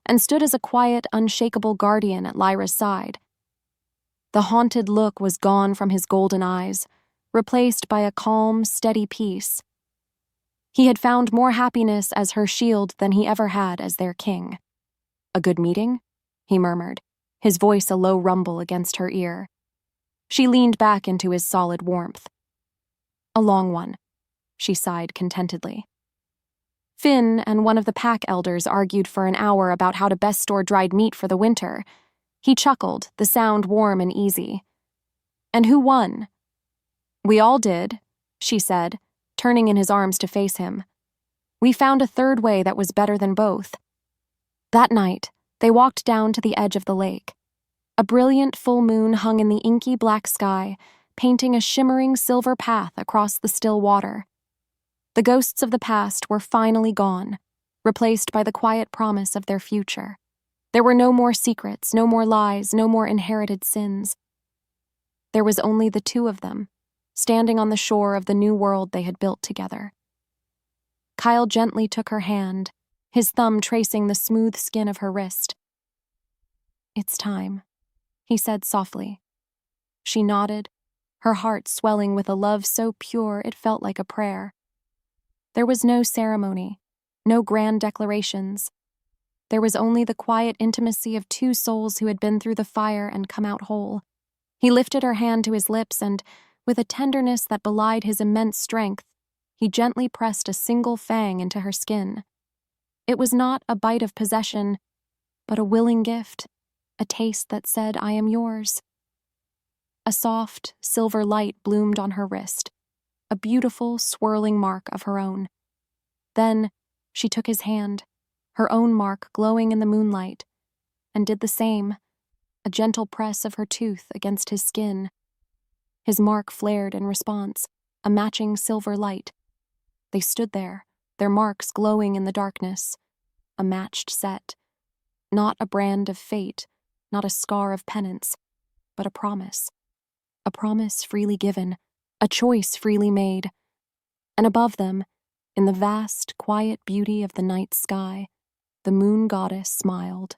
and stood as a quiet, unshakable guardian at Lyra's side. The haunted look was gone from his golden eyes, replaced by a calm, steady peace. He had found more happiness as her shield than he ever had as their king. "A good meeting?" he murmured, his voice a low rumble against her ear. She leaned back into his solid warmth. "A long one," she sighed contentedly. Finn and one of the pack elders argued for an hour about how to best store dried meat for the winter. He chuckled, the sound warm and easy. "And who won?" "We all did," she said, turning in his arms to face him. "We found a third way that was better than both." That night, they walked down to the edge of the lake. A brilliant full moon hung in the inky black sky, painting a shimmering silver path across the still water. The ghosts of the past were finally gone, replaced by the quiet promise of their future. There were no more secrets, no more lies, no more inherited sins. There was only the two of them, standing on the shore of the new world they had built together. Kael gently took her hand, his thumb tracing the smooth skin of her wrist. "It's time," he said softly. She nodded, her heart swelling with a love so pure it felt like a prayer. There was no ceremony, no grand declarations. There was only the quiet intimacy of two souls who had been through the fire and come out whole. He lifted her hand to his lips and, with a tenderness that belied his immense strength, he gently pressed a single fang into her skin. It was not a bite of possession, but a willing gift, a taste that said, "I am yours." A soft, silver light bloomed on her wrist, a beautiful, swirling mark of her own. Then she took his hand, her own mark glowing in the moonlight, and did the same, a gentle press of her tooth against his skin. His mark flared in response, a matching silver light. They stood there, their marks glowing in the darkness, a matched set. Not a brand of fate, not a scar of penance, but a promise freely given, a choice freely made. And above them, in the vast, quiet beauty of the night sky, the moon goddess smiled.